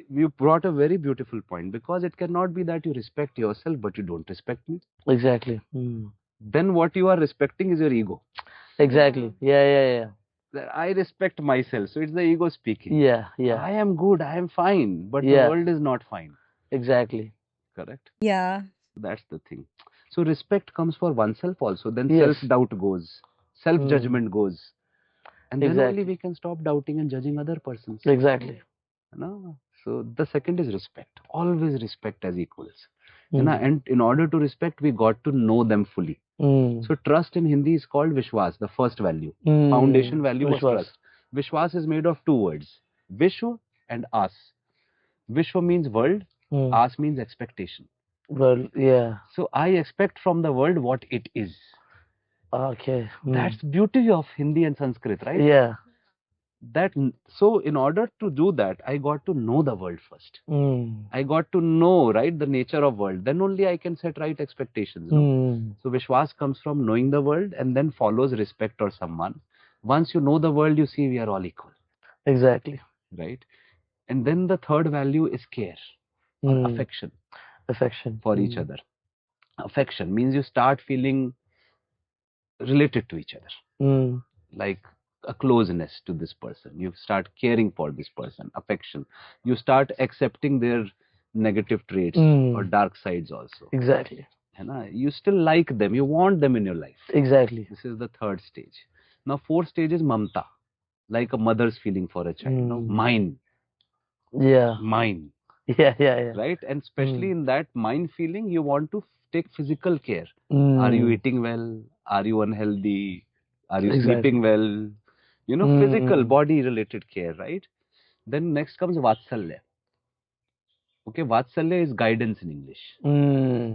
A: You brought a very beautiful point, because it cannot be that you respect yourself but you don't respect me.
B: Exactly.
A: Then what you are respecting is your ego.
B: Exactly. Yeah.
A: I respect myself, so it's the ego speaking.
B: Yeah.
A: I am good, I am fine, but the
B: Yeah.
A: world is not fine.
B: Exactly.
A: Correct?
C: Yeah.
A: That's the thing. So respect comes for oneself also. Then
B: Yes.
A: self-doubt goes, self-judgment goes. And then
B: Exactly.
A: only we can stop doubting and judging other persons.
B: Exactly.
A: No? So the second is respect. Always respect as equals. And in order to respect, we got to know them fully. So trust in Hindi is called Vishwas, the first value. Foundation value of trust. Vishwas is made of two words, Vishwa and As. Vishwa means world, As means expectation.
B: Well, yeah.
A: So I expect from the world what it is.
B: Okay.
A: That's beauty of Hindi and Sanskrit, right?
B: Yeah.
A: So in order to do that, I got to know the world first. I got to know, right, the nature of world. Then only I can set right expectations. No? So Vishwas comes from knowing the world and then follows respect or someone. Once you know the world, you see we are all equal.
B: Exactly.
A: Right? And then the third value is care or affection.
B: Affection.
A: For each other. Affection means you start feeling related to each other. Like a closeness to this person. You start caring for this person. Affection. You start accepting their negative traits or dark sides also.
B: Exactly.
A: You still like them. You want them in your life.
B: Exactly.
A: This is the third stage. Now fourth stage is mamta. Like a mother's feeling for a child. No? Mine.
B: Yeah.
A: Mine.
B: Yeah.
A: Right? And especially in that mine feeling, you want to take physical care. Are you eating well? Are you unhealthy? Are you sleeping well? Physical, body-related care, right? Then next comes Vatsalya. Okay, Vatsalya is guidance in English.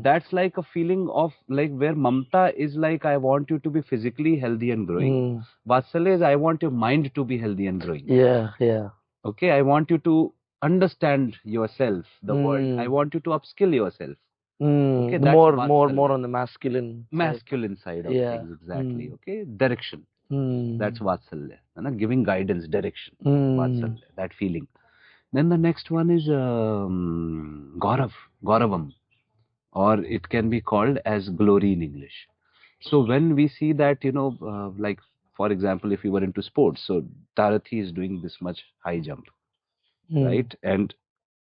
A: That's like a feeling of like where Mamta is like I want you to be physically healthy and growing. Vatsalya is I want your mind to be healthy and growing.
B: Yeah.
A: Okay, I want you to understand yourself, the world. I want you to upskill yourself. Okay, that's
B: more on the masculine
A: side of things, exactly. Okay, direction. That's Vatsalya. Giving guidance, direction. Vatsalya, that feeling. Then the next one is Gauravam, or it can be called as glory in English. So when we see that, like for example, if you were into sports, so Darathi is doing this much high jump, right? And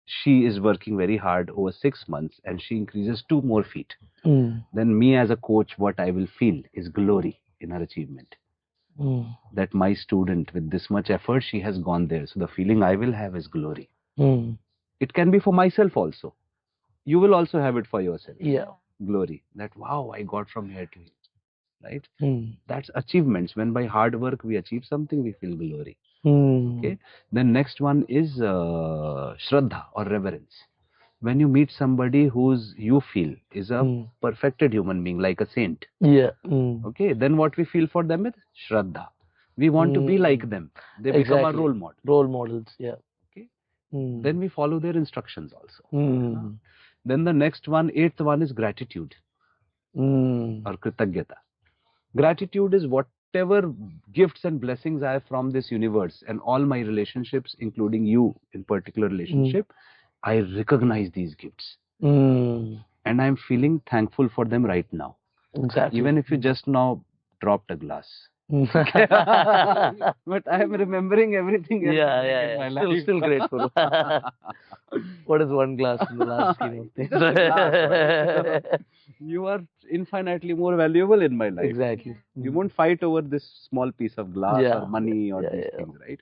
A: she is working very hard over 6 months and she increases 2 more feet. Then me as a coach, what I will feel is glory in her achievement. That my student with this much effort, she has gone there. So the feeling I will have is glory. It can be for myself also. You will also have it for yourself.
B: Yeah.
A: Glory. That, wow, I got from here to here. Right? That's achievements. When by hard work we achieve something, we feel glory. Okay. Then next one is Shraddha or reverence. When you meet somebody who's you feel is a perfected human being, like a saint.
B: Yeah.
A: Okay. Then what we feel for them is Shraddha. We want to be like them. They become our role model.
B: Role models, yeah.
A: Okay. Then we follow their instructions also. Then the next one, eighth one is gratitude or kritagyata. Gratitude is whatever gifts and blessings I have from this universe and all my relationships, including you in particular relationship, I recognize these gifts.
B: Mm.
A: And I'm feeling thankful for them right now.
B: Exactly.
A: Even if you just now dropped a glass.
B: Yeah,
A: But I'm remembering everything else in my life.
B: Still grateful. What is one glass in the last scheme of things?
A: Just a glass, right? You are infinitely more valuable in my life.
B: Exactly.
A: You won't fight over this small piece of glass
B: Yeah,
A: or money or these things, right?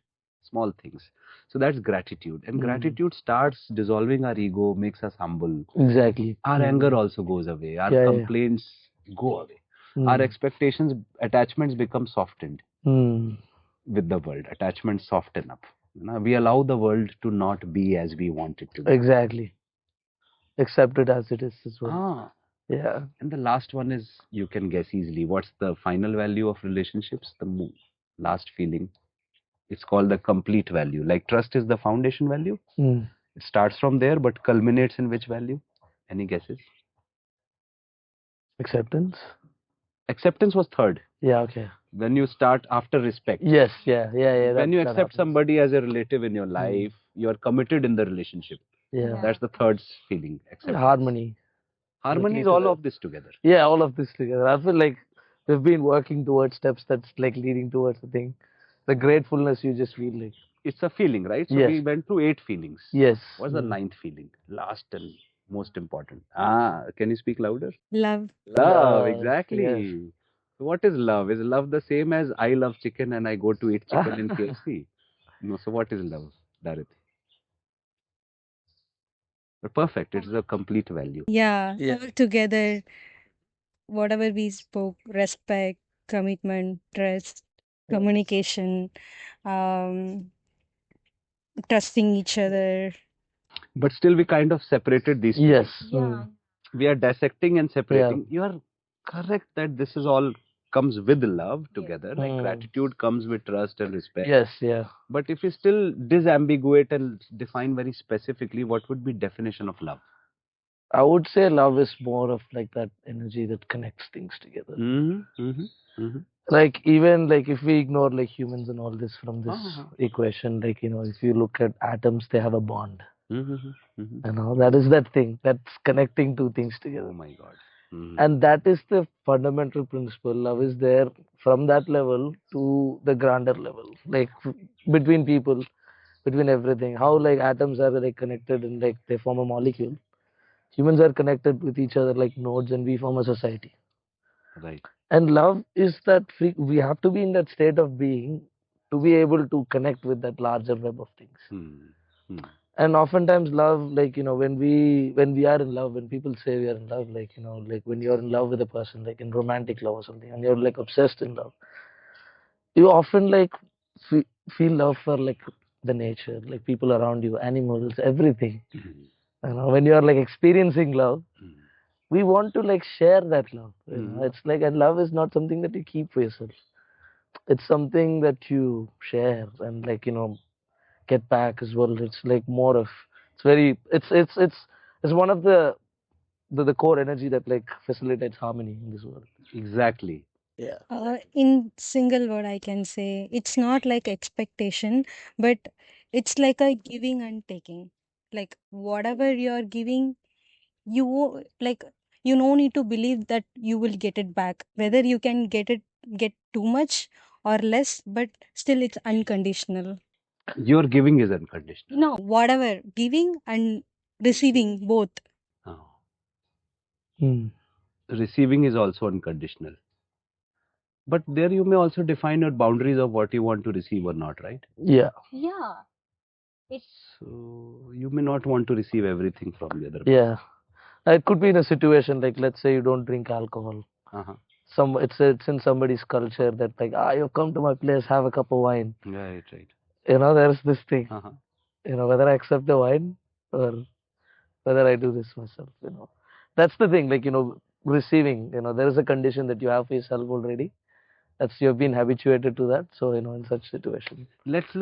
A: Small things. So that's gratitude. And gratitude starts dissolving our ego, makes us humble.
B: Exactly.
A: Our anger also goes away. Our
B: Yeah,
A: complaints go away. Our expectations, attachments become softened with the world. Attachments soften up. You know, we allow the world to not be as we want it to be.
B: Exactly. Accept it as it is as well.
A: Ah.
B: Yeah.
A: And the last one is, you can guess easily. What's the final value of relationships? The last feeling. It's called the complete value. Like trust is the foundation value. It starts from there, but culminates in which value? Any guesses?
B: Acceptance.
A: Acceptance was third.
B: Yeah, okay.
A: When you start after respect.
B: Yes, yeah.
A: When you accept somebody as a relative in your life, you are committed in the relationship.
B: Yeah.
A: That's the third feeling. Acceptance.
B: Harmony.
A: Harmony is all of this together.
B: Yeah, all of this together. I feel like we've been working towards steps that's like leading towards the thing. The gratefulness you just feel like.
A: It's a feeling, right? So
B: Yes.
A: we went through 8 feelings.
B: Yes.
A: What's the ninth feeling? Last and most important. Can you speak louder?
C: Love.
A: Love, exactly.
B: Yes.
A: So what is love? Is love the same as I love chicken and I go to eat chicken in KFC? No, so what is love, Darathi? But perfect. It's a complete value.
C: Yeah,
B: Yeah.
C: all together, whatever we spoke, respect, commitment, trust, communication, um, trusting each other.
A: But still we kind of separated these two.
B: Yes.
A: We are dissecting and separating. You are correct that this is all comes with love together. Like gratitude comes with trust and respect.
B: Yes, yeah.
A: But if you still disambiguate and define very specifically, what would be definition of love?
B: I would say love is more of like that energy that connects things together. Like even like if we ignore like humans and all this from this equation, like if you look at atoms, they have a bond. That is that thing that's connecting two things together.
A: Oh my God.
B: And that is the fundamental principle. Love is there from that level to the grander level, like between people, between everything. How like atoms are like connected and like they form a molecule. Humans are connected with each other like nodes, and we form a society.
A: Right.
B: And love is that we have to be in that state of being to be able to connect with that larger web of things. And oftentimes love, like when we are in love, when people say we are in love, like like when you're in love with a person, like in romantic love or something, and you're like obsessed in love, you often like feel love for like the nature, like people around you, animals, everything. When you are like experiencing love, we want to like share that love. It's like, and love is not something that you keep for yourself. It's something that you share and like get back as well. It's like more of it's one of the core energy that like facilitates harmony in this world.
A: Exactly.
B: Yeah.
C: In single word, I can say it's not like expectation, but it's like a giving and taking. Like whatever you're giving, like you no need to believe that you will get it back. Whether you can get too much or less, but still it's unconditional.
A: Your giving is unconditional.
C: No, whatever giving and receiving both.
A: Oh.
B: Hmm.
A: Receiving is also unconditional. But there you may also define your boundaries of what you want to receive or not, right?
B: Yeah.
C: Yeah.
A: So you may not want to receive everything from the other person.
B: Yeah. It could be in a situation like, let's say you don't drink alcohol. It's in somebody's culture that like, you come to my place, have a cup of wine.
A: Right.
B: There's this thing. Whether I accept the wine or whether I do this myself. That's the thing. Like receiving. There is a condition that you have for yourself already. You've been habituated to that. So in such situation.
A: Let's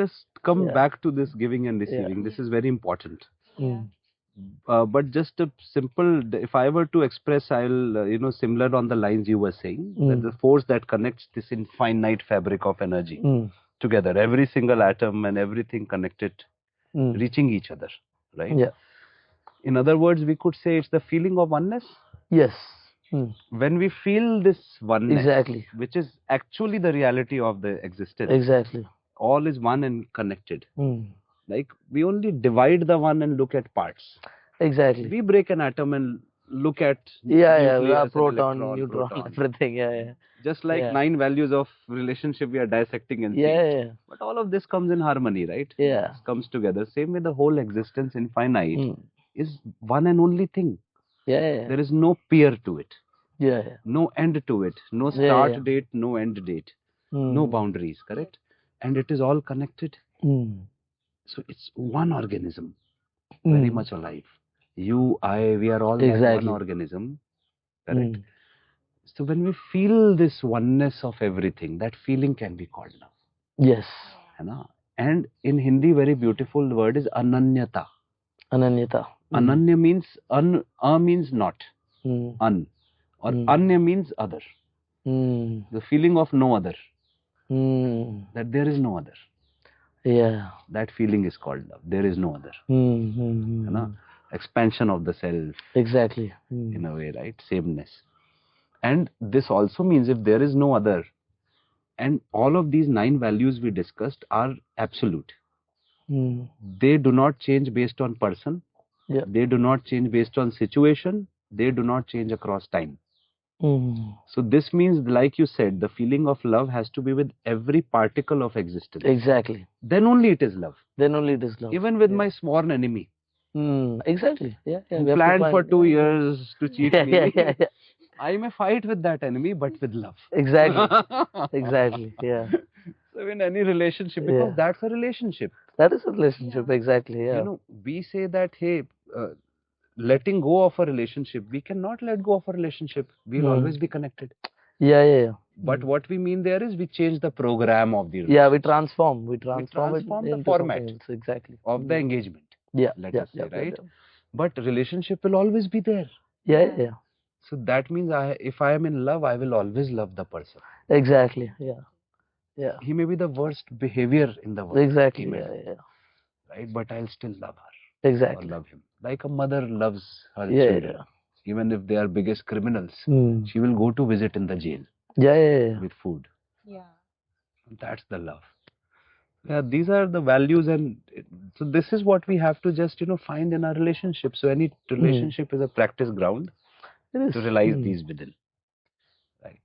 A: come back to this giving and receiving. This is very important. But just a simple, if I were to express, I'll, similar on the lines you were saying, that the force that connects this infinite fabric of energy together, every single atom and everything connected, reaching each other, right?
B: Yeah.
A: In other words, we could say it's the feeling of oneness.
B: Yes.
A: When we feel this oneness,
B: Exactly.
A: which is actually the reality of the existence,
B: Exactly.
A: all is one and connected.
B: Mm.
A: Like we only divide the one and look at parts.
B: Exactly.
A: We break an atom and look at
B: Yeah,
A: nucleus and
B: proton,
A: electron,
B: neutron,
A: proton.
B: everything. Yeah.
A: Just like
B: Yeah.
A: 9 values of relationship we are dissecting and
B: Yeah.
A: seeing.
B: Yeah.
A: But all of this comes in harmony, right?
B: Yeah.
A: This comes together. Same with the whole existence infinite
B: Mm.
A: is one and only thing.
B: Yeah.
A: There is no peer to it.
B: Yeah.
A: No end to it. No
B: Yeah,
A: start
B: yeah.
A: date, no end date.
B: Mm.
A: No boundaries, correct? And it is all connected.
B: Mm.
A: So it's one organism, very
B: Mm.
A: much alive. You, I, we are all that
B: Exactly.
A: one organism, correct?
B: Mm.
A: So when we feel this oneness of everything, that feeling can be called love.
B: Yes.
A: है ना? And in Hindi, very beautiful word is ananyata.
B: Ananyata.
A: Ananya means means not,
B: Mm.
A: un, or
B: Mm.
A: anya means other.
B: Mm.
A: The feeling of no other,
B: Mm.
A: that there is no other.
B: Yeah.
A: That feeling is called love. There is no other.
B: Mm.
A: है ना? Expansion of the self,
B: Exactly. Mm.
A: in a way, right? Sameness. And this also means if there is no other, and all of these 9 values we discussed are absolute.
B: Mm.
A: They do not change based on person.
B: Yeah.
A: They do not change based on situation. They do not change across time.
B: Mm.
A: So this means, like you said, the feeling of love has to be with every particle of existence.
B: Exactly.
A: Then only it is love.
B: Then only it is love.
A: Even with my sworn enemy,
B: Exactly. Yeah.
A: who
B: We have to
A: planned for
B: find-
A: 2 years to cheat
B: Yeah,
A: me,
B: yeah.
A: I may fight with that enemy, but with love.
B: Exactly. Exactly. Yeah.
A: So in any relationship, because
B: Yeah.
A: that's a relationship.
B: That is a relationship. Exactly. Yeah.
A: You know, we say that, hey, letting go of a relationship, we cannot let go of a relationship. We'll always be connected.
B: Yeah.
A: But what we mean there is we change the program of the relationship.
B: Yeah, we transform. We transform it
A: transform the
B: into
A: format.
B: something else. Exactly.
A: of the engagement,
B: Yeah.
A: let
B: yeah,
A: us say,
B: yeah,
A: right?
B: Yeah.
A: But relationship will always be there.
B: Yeah.
A: So that means if I am in love, I will always love the person.
B: Exactly. Yeah.
A: He may be the worst behavior in the world.
B: Exactly.
A: He may
B: Yeah.
A: be, right? But I'll still love her.
B: Exactly.
A: Or love him. Like a mother loves her
B: Yeah.
A: children. Even if they are biggest criminals,
B: Mm.
A: she will go to visit in the jail
B: Yeah.
A: with food.
C: Yeah.
A: That's the love. Yeah, these are the values, and so this is what we have to just find in our relationship. So any relationship is a practice ground
B: It is.
A: to realize these within, right?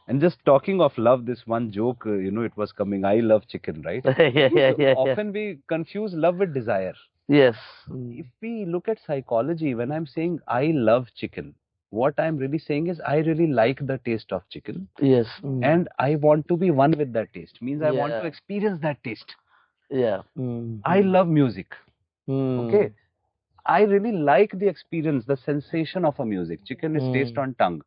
A: And just talking of love, this one joke, it was coming. I love chicken, right?
B: Yeah.
A: Often we confuse love with desire.
B: Yes.
A: If we look at psychology, when I'm saying I love chicken, what I'm really saying is I really like the taste of chicken.
B: Yes.
A: And I want to be one with that taste. Means I want
B: Yeah.
A: to experience that taste.
B: Yeah.
A: I love music.
B: Mm.
A: Okay. I really like the experience, the sensation of a music. Chicken is taste on tongue.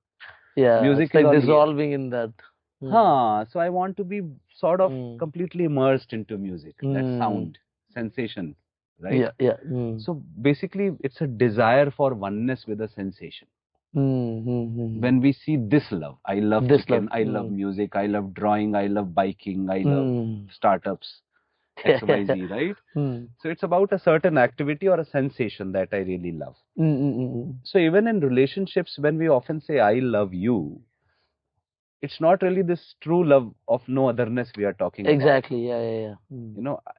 B: Yeah.
A: Music
B: It's like
A: is on
B: dissolving in that.
A: So I want to be sort of completely immersed into music. That sound, sensation, right?
B: Yeah.
A: So basically, it's a desire for oneness with a sensation. When we see this love, I love
B: This
A: chicken,
B: love.
A: I love music, I love drawing, I love biking, I love startups, XYZ, right? So it's about a certain activity or a sensation that I really love. So even in relationships, when we often say, I love you, it's not really this true love of no otherness we are talking about.
B: Exactly. Yeah.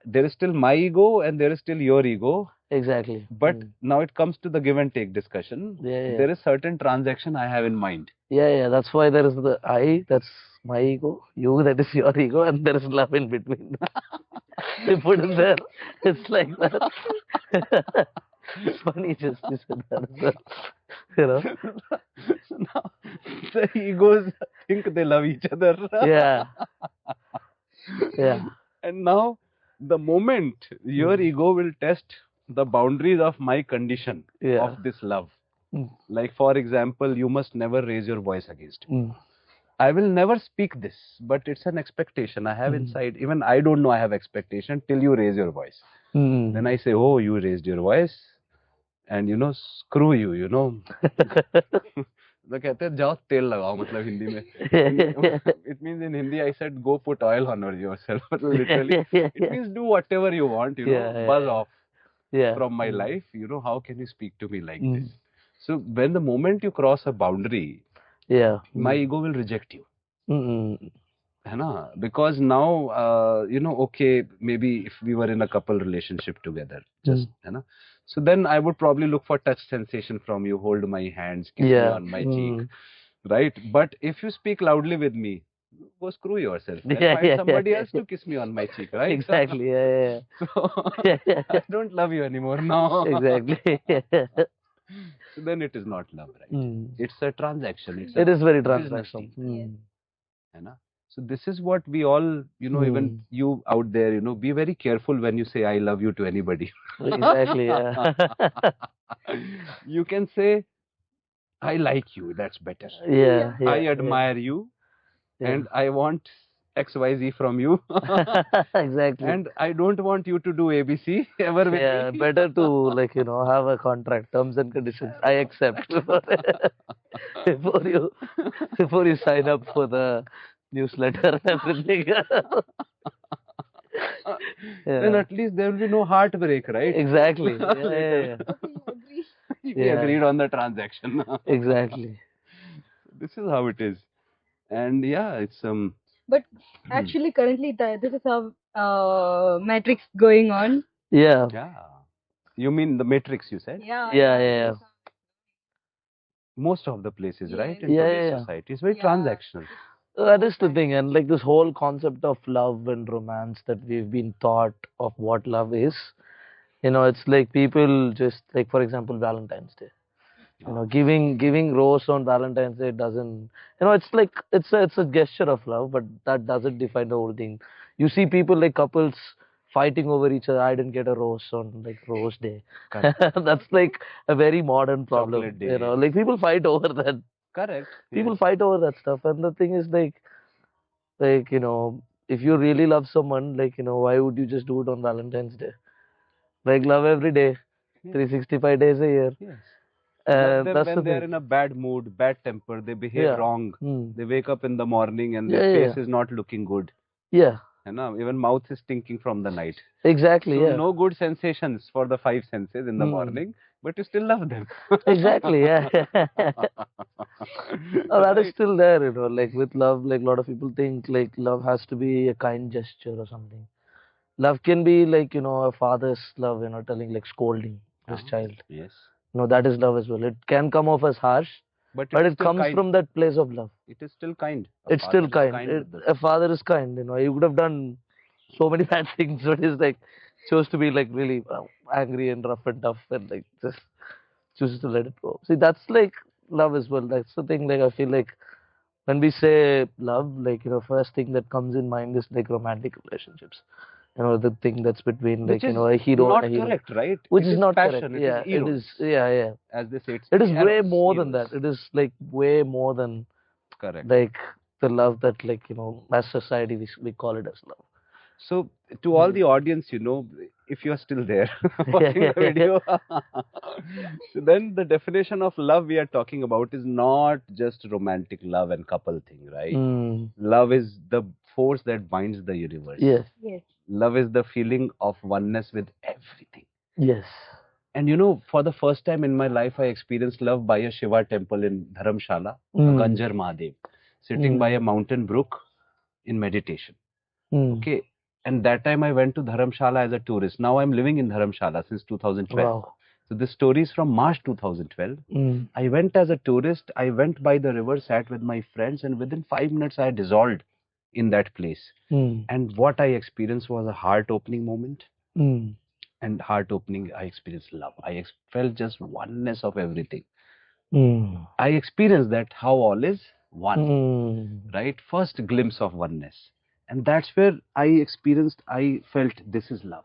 A: There is still my ego and there is still your ego.
B: Exactly.
A: But now it comes to the give and take discussion.
B: Yeah.
A: There is certain transaction I have in mind.
B: Yeah. That's why there is the I, that's my ego, you, that is your ego, and there is love in between. You put in there, it's like that. It's funny just you said that.
A: So now the egos think they love each other.
B: Yeah.
A: And now the moment your ego will test the boundaries of my condition of this love. Like for example, you must never raise your voice against me. I will never speak this, but it's an expectation I have inside. Even I don't know I have expectation till you raise your voice. Then I say, oh, you raised your voice. And screw you, तो कहते हैं जाओ तेल लगाओ मतलब हिंदी में. It means in Hindi I said go put oil on yourself. Literally, it means do whatever you want, buzz off.
B: Yeah.
A: from my life. How can you speak to me like this? So when the moment you cross a boundary,
B: Yeah.
A: my ego will reject you.
B: Mm.
A: है ना? Because now, okay, maybe if we were in a couple relationship together, just, है ना? So then I would probably look for touch sensation from you, hold my hands, kiss me
B: Yeah.
A: on my cheek, right? But if you speak loudly with me, go screw yourself, man.
B: Yeah,
A: Find
B: yeah,
A: somebody
B: yeah,
A: else to kiss me on my cheek, right?
B: exactly. Yeah,
A: So
B: yeah, yeah.
A: I don't love you anymore now.
B: Exactly.
A: So then it is not love, right?
B: Mm.
A: It's a transaction. It's
B: It
A: a
B: is very
A: business
B: transactional.
A: deal. है ना? So this is what we all, even you out there, be very careful when you say I love you to anybody.
B: Exactly. Yeah.
A: You can say I like you. That's better.
B: Yeah. Yeah.
A: I admire you,
B: Yeah.
A: and I want XYZ from you,
B: Exactly.
A: and I don't want you to do ABC ever with
B: Yeah.
A: me.
B: Better to have a contract, terms and conditions. I accept before you before you sign up for the newsletter and everything.
A: Then
B: Yeah.
A: at least there will be no heartbreak, right?
B: Exactly. Yeah.
A: Later. We
B: Yeah.
A: agreed on the transaction.
B: Exactly.
A: This is how it is. And yeah, it's
D: But actually, currently, this is a matrix going on.
B: Yeah.
A: yeah. You mean the Matrix, you said?
D: Yeah,
B: Yeah.
D: yeah.
B: Yeah.
A: Most of the places, right? In
B: Yeah.
A: today's
B: Yeah.
A: society, it's very
D: Yeah.
A: transactional.
B: That is the thing, and like this whole concept of love and romance that we've been taught of what love is, it's like people just like, for example, Valentine's Day. Giving rose on Valentine's Day doesn't, it's like it's a gesture of love, but that doesn't define the whole thing. You see people like couples fighting over each other. I didn't get a rose on like Rose Day.
A: Correct.
B: That's like a very modern problem.
A: Chocolate Day.
B: Like people fight over that.
A: Correct.
B: People
A: Yes.
B: fight over that stuff, and the thing is like, if you really love someone, like, why would you just do it on Valentine's Day? Like, love every day,
A: Yes.
B: 365 days a year.
A: Yes. Love them
B: That's the
A: when they are
B: thing.
A: in a bad mood, bad temper, they behave
B: Yeah.
A: wrong. They wake up in the morning and
B: Yeah,
A: their
B: yeah,
A: face is not looking good.
B: yeah.
A: Even mouth is stinking from the night.
B: Exactly,
A: So
B: yeah.
A: no good sensations for the five senses in the morning, but you still love them.
B: Exactly, yeah. Oh, that is
A: Right.
B: still there, like with love, like a lot of people think like love has to be a kind gesture or something. Love can be like, a father's love, telling like scolding his child.
A: Yes.
B: No, that is love as well. It can come off as harsh,
A: But
B: but
A: it's
B: it
A: still
B: comes
A: kind.
B: from that place of love.
A: It is still kind.
B: It's still kind.
A: With
B: A father is kind, he would have done so many bad things, but he's like chose to be like really angry and rough and tough and like just chooses to let it go. See, that's like love as well. That's the thing. Like I feel like when we say love, like first thing that comes in mind is like romantic relationships. The thing that's between like
A: Which is
B: a hero
A: not
B: and a hero,
A: correct, right?
B: which
A: It
B: is not
A: passion.
B: correct.
A: It
B: Yeah,
A: is
B: it
A: eros.
B: is. Yeah, yeah.
A: As they say,
B: It is way
A: eros,
B: more than
A: eros.
B: that. It is like way more than
A: Correct.
B: like the love that like as society we call it as love.
A: So to all the audience, if you're still there watching the video, so then the definition of love we are talking about is not just romantic love and couple thing, right? Love is the force that binds the universe.
B: Yes.
D: Yes.
A: Love is the feeling of oneness with everything.
B: Yes.
A: And for the first time in my life, I experienced love by a Shiva temple in Dharamshala, a Ganjar Mahadev, sitting by a mountain brook in meditation. Okay. And that time I went to Dharamshala as a tourist. Now I'm living in Dharamshala since 2012.
B: Wow.
A: So this story is from March 2012. I went as a tourist. I went by the river, sat with my friends, and within 5 minutes I dissolved in that place. And what I experienced was a heart-opening moment. And heart-opening, I experienced love. I felt just oneness of everything. I experienced that how all is one, right? First glimpse of oneness. And that's where I felt this is love.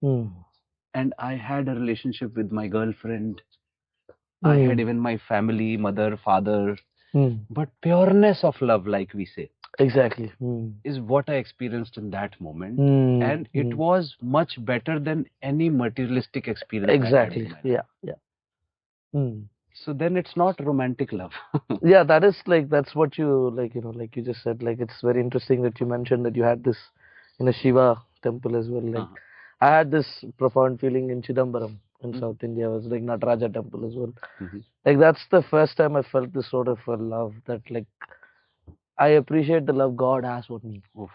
A: And I had a relationship with my girlfriend. I had even my family, mother, father. But pureness of love, like we say,
B: Exactly.
A: is what I experienced in that moment. And it was much better than any materialistic experience.
B: Exactly. Yeah.
A: So then it's not romantic love.
B: Yeah, that's what you like, like you just said, like it's very interesting that you mentioned that you had this in a Shiva temple as well. Like I had this profound feeling in Chidambaram in South India. It was like Nataraja temple as well. Like that's the first time I felt this sort of a love that like I appreciate the love God has for me.
A: Oof.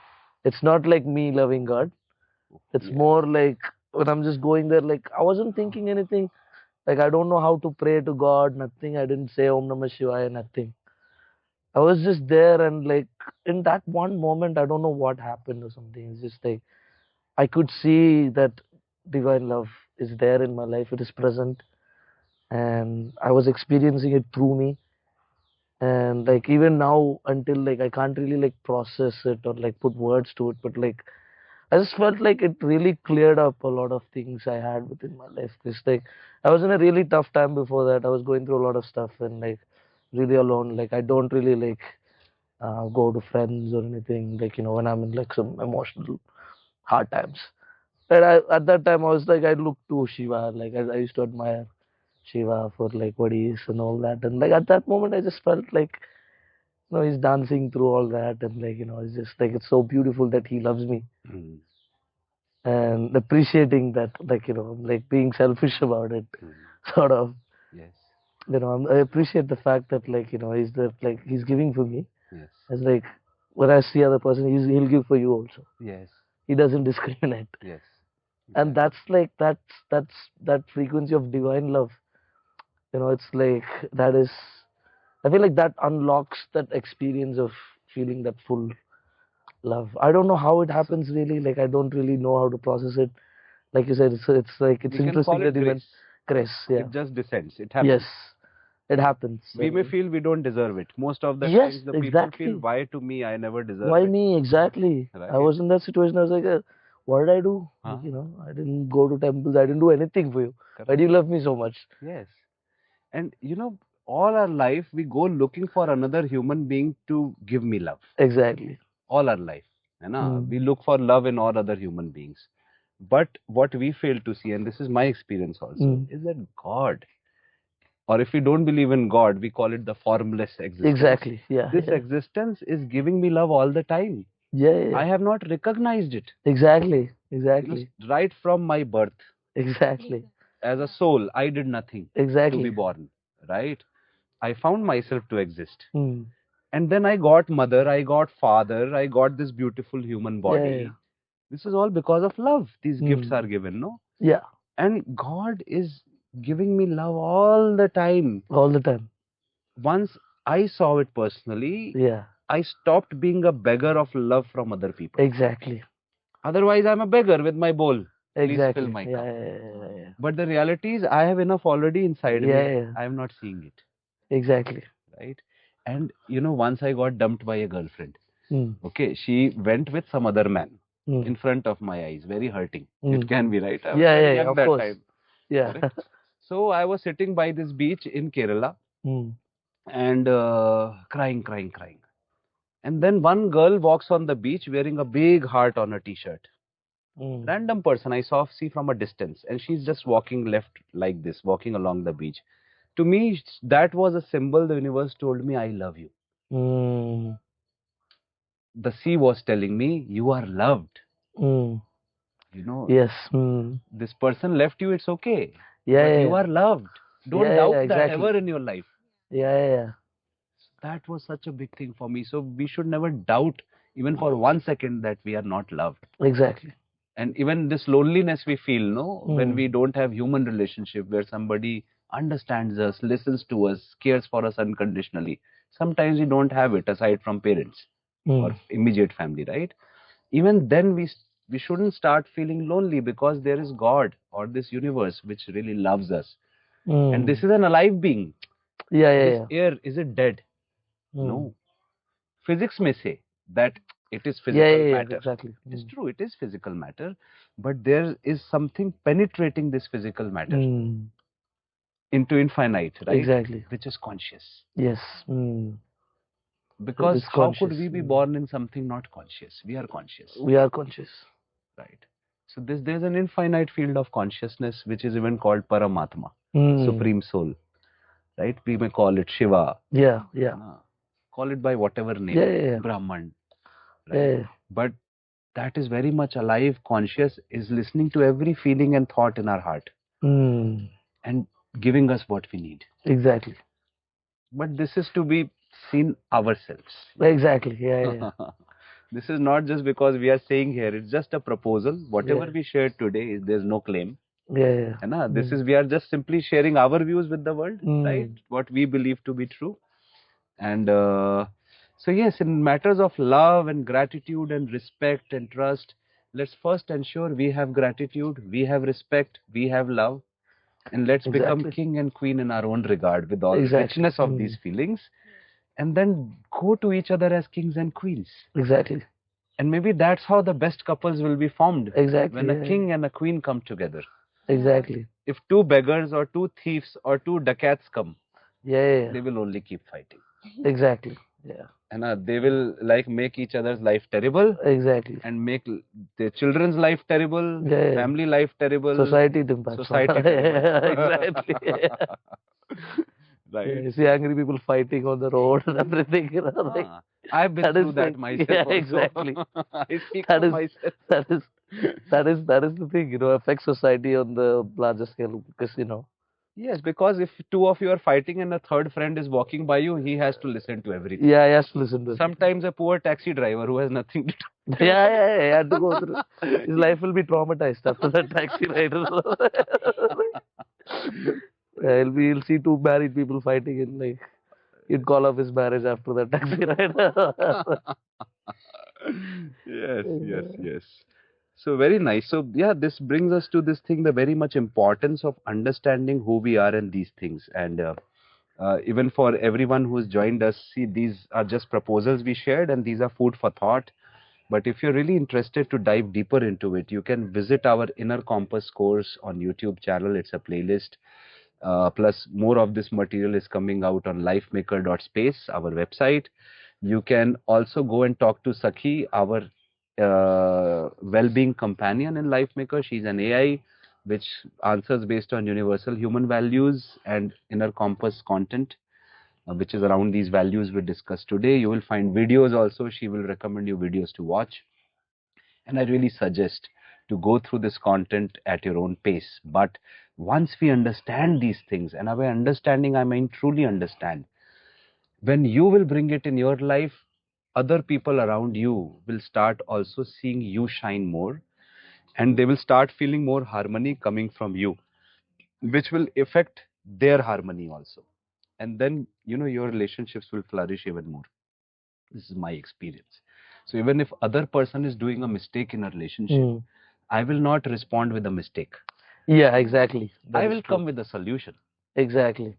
B: It's not like me loving God. It's more like when I'm just going there, like I wasn't thinking anything. Like I don't know how to pray to God, nothing. I didn't say Om Namah Shivaya, nothing. I was just there and like in that one moment, I don't know what happened or something. It's just like I could see that divine love is there in my life. It is present, and I was experiencing it through me. And like even now, until like I can't really like process it or like put words to it, but like I just felt like it really cleared up a lot of things I had within my life. Because like I was in a really tough time before that. I was going through a lot of stuff and like really alone. Like I don't really like go to friends or anything. Like when I'm in like some emotional hard times. And at that time I was like I looked to Shiva. Like I used to admire Shiva for like what he is and all that. And like at that moment I just felt like he's dancing through all that and like it's just like it's so beautiful that he loves me. And appreciating that, like like being selfish about it, sort of.
A: Yes.
B: I appreciate the fact that like he's the like he's giving for me.
A: Yes.
B: It's like when I see other person, he'll give for you also.
A: Yes.
B: He doesn't discriminate.
A: Yes.
B: And that's like that's that frequency of divine love. It's like that is. I feel like that unlocks that experience of feeling that full love. I don't know how it happens really. Like I don't really know how to process it. Like you said, it's like it's
A: We can
B: interesting
A: call it
B: that even
A: grace.
B: yeah.
A: It just descends. It happens.
B: Yes, it happens.
A: We may feel we don't deserve it. Most of the
B: Yes,
A: times the
B: exactly.
A: people feel, why to me? I never deserve
B: Why
A: it.
B: me? Exactly.
A: Right.
B: I was in that situation. I was like, what did I do?
A: Huh?
B: I didn't go to temples. I didn't do anything for you.
A: Correct.
B: Why do you love me so much?
A: Yes. And all our life we go looking for another human being to give me love.
B: Exactly.
A: All our life. We look for love in all other human beings. But what we fail to see, and this is my experience also, is that God, or if we don't believe in God, we call it the formless existence.
B: Exactly. Yeah.
A: This existence is giving me love all the time.
B: Yeah.
A: I have not recognized it.
B: Exactly. Exactly.
A: Right from my birth.
B: Exactly.
A: As a soul, I did nothing to be born. Right? I found myself to exist. And then I got mother, I got father, I got this beautiful human body.
B: Yeah.
A: This is all because of love. These gifts are given, no?
B: Yeah.
A: And God is giving me love all the time.
B: All the time.
A: Once I saw it personally, I stopped being a beggar of love from other people.
B: Exactly.
A: Otherwise, I'm a beggar with my bowl.
B: Exactly.
A: Please fill my cup.
B: Yeah.
A: But the reality is, I have enough already inside me. I am not seeing it.
B: Exactly.
A: Right? And once I got dumped by a girlfriend. Okay, she went with some other man in front of my eyes. Very hurting. It can be, right?
B: Yeah, of course. Time. Yeah.
A: Correct? So I was sitting by this beach in Kerala and crying. And then one girl walks on the beach wearing a big heart on her t-shirt. Random person I see from a distance, and she's just walking left like this, walking along the beach. To me, that was a symbol. The universe told me, I love you. The sea was telling me, you are loved.
B: Yes.
A: This person left you, it's okay.
B: Yeah,
A: but you are loved. Don't doubt that ever in your life.
B: Yeah.
A: That was such a big thing for me. So we should never doubt, even for 1 second, that we are not loved.
B: Exactly.
A: And even this loneliness we feel, when we don't have human relationship where somebody understands us, listens to us, cares for us unconditionally. Sometimes we don't have it aside from parents or immediate family, right? Even then we shouldn't start feeling lonely because there is God or this universe which really loves us. And this is an alive being. This air, is it dead? No. Physics may say that it is physical matter.
B: Exactly.
A: It's true, it is physical matter, but there is something penetrating this physical matter into infinite, right?
B: Exactly.
A: Which is conscious.
B: Yes.
A: Because how could we be born in something not conscious? We are conscious.
B: We are conscious.
A: Right. So there's an infinite field of consciousness which is even called Paramatma, Supreme Soul. Right? We may call it Shiva.
B: Yeah.
A: Call it by whatever name. Brahman. Right? But that is very much alive, conscious, is listening to every feeling and thought in our heart and giving us what we need.
B: Exactly.
A: But this is to be seen ourselves.
B: Exactly. Yeah.
A: This is not just because we are saying here, it's just a proposal. Whatever we shared today, there's no claim.
B: Yeah.
A: This is, we are just simply sharing our views with the world, right? What we believe to be true. And so yes, in matters of love and gratitude and respect and trust, let's first ensure we have gratitude, we have respect, we have love, and let's become king and queen in our own regard with all the richness of these feelings, and then go to each other as kings and queens.
B: Exactly.
A: And maybe that's how the best couples will be formed.
B: Exactly.
A: When a king and a queen come together.
B: Exactly.
A: If two beggars or two thieves or two dacoits come, they will only keep fighting.
B: Exactly. Yeah.
A: And they will like make each other's life terrible.
B: Exactly.
A: And make their children's life terrible, family life terrible.
B: Society impact.
A: Society terrible.
B: Exactly.
A: Right.
B: You see angry people fighting on the road and everything. Like,
A: I've been through that myself.
B: Yeah,
A: also.
B: exactly.
A: I speak for myself.
B: That is the thing, affects society on the larger scale because
A: Yes, because if two of you are fighting and a third friend is walking by you, he has to listen to everything.
B: Yeah, he has to listen to it.
A: Sometimes a poor taxi driver who has nothing to do.
B: Yeah, he had to go through. His life will be traumatized after that taxi rider. He'll see two married people fighting and like he'd call off his marriage after that taxi rider.
A: Yes. So very nice. So yeah, this brings us to this thing, the very much importance of understanding who we are and these things. And even for everyone who's joined us, see, these are just proposals we shared and these are food for thought. But if you're really interested to dive deeper into it, you can visit our Inner Compass course on YouTube channel. It's a playlist. Plus more of this material is coming out on lifemaker.space, our website. You can also go and talk to Sakhi, our well-being companion in Lifemaker. She's an AI which answers based on universal human values and Inner Compass content, which is around these values we discussed today. You will find videos also. She will recommend you videos to watch. And I really suggest to go through this content at your own pace. But once we understand these things, and by understanding, I mean truly understand, when you will bring it in your life, other people around you will start also seeing you shine more, and they will start feeling more harmony coming from you, which will affect their harmony also. And then, your relationships will flourish even more. This is my experience. So even if other person is doing a mistake in a relationship, I will not respond with a mistake.
B: Yeah, exactly.
A: I will come with a solution.
B: Exactly.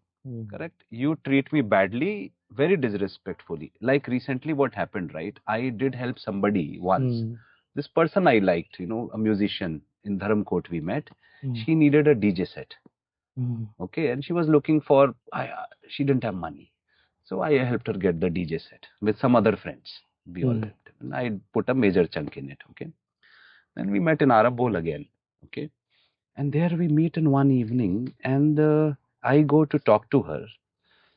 A: Correct. You treat me badly, very disrespectfully. Like recently what happened, right? I did help somebody once. This person I liked, a musician in Dharamkot we met. She needed a DJ set. Okay. And she was looking for, she didn't have money. So I helped her get the DJ set with some other friends. We all helped. And I put a major chunk in it. Okay. Then we met in Arabol again. Okay. And there we meet in one evening and I go to talk to her.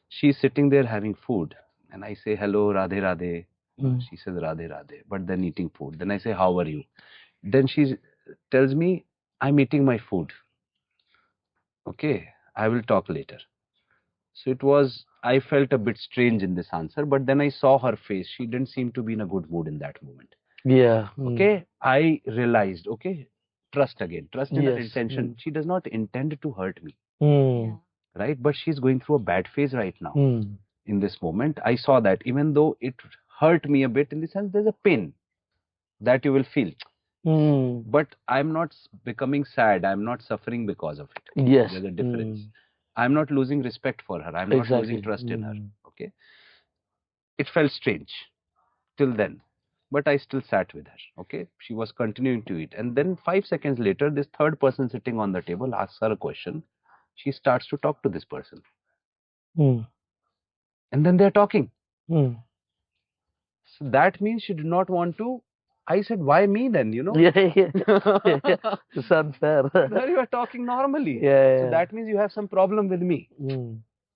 A: She's sitting there having food. And I say, hello, Radhe Radhe. She says, Radhe Radhe. But then eating food. Then I say, how are you? Then she tells me, I'm eating my food. Okay. I will talk later. So I felt a bit strange in this answer, but then I saw her face. She didn't seem to be in a good mood in that moment.
B: Yeah.
A: Okay. I realized, okay, trust again. Trust in her intention. She does not intend to hurt me. Right? But she's going through a bad phase right now. In this moment, I saw that even though it hurt me a bit, in the sense there's a pain that you will feel. But I'm not becoming sad. I'm not suffering because of it.
B: Yes.
A: There's a difference. I'm not losing respect for her. I'm not losing trust in her. Okay. It felt strange till then, but I still sat with her. Okay. She was continuing to eat. And then 5 seconds later, this third person sitting on the table asks her a question. She starts to talk to this person. And then they're talking. So that means she did not want to. I said, why me then,
B: Yeah. It's unfair.
A: You are talking normally.
B: Yeah.
A: So that means you have some problem with me.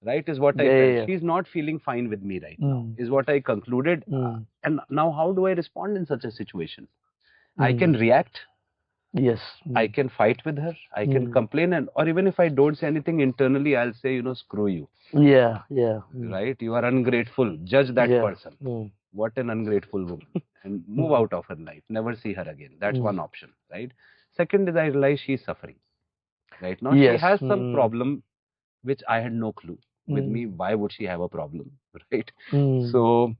A: Right, is what I felt. She's not feeling fine with me right now, is what I concluded. And now how do I respond in such a situation? I can react,
B: Yes.
A: I can fight with her, I can complain, and or even if I don't say anything internally, I'll say, you know, screw you,
B: Yeah. Yeah.
A: right? You are ungrateful. Judge that
B: Yeah.
A: person. What an ungrateful woman. And move out of her life. Never see her again. That's one option, right? Second is I realize she's suffering. Right now, she
B: Yes.
A: has some problem which I had no clue with me. Why would she have a problem, right? So,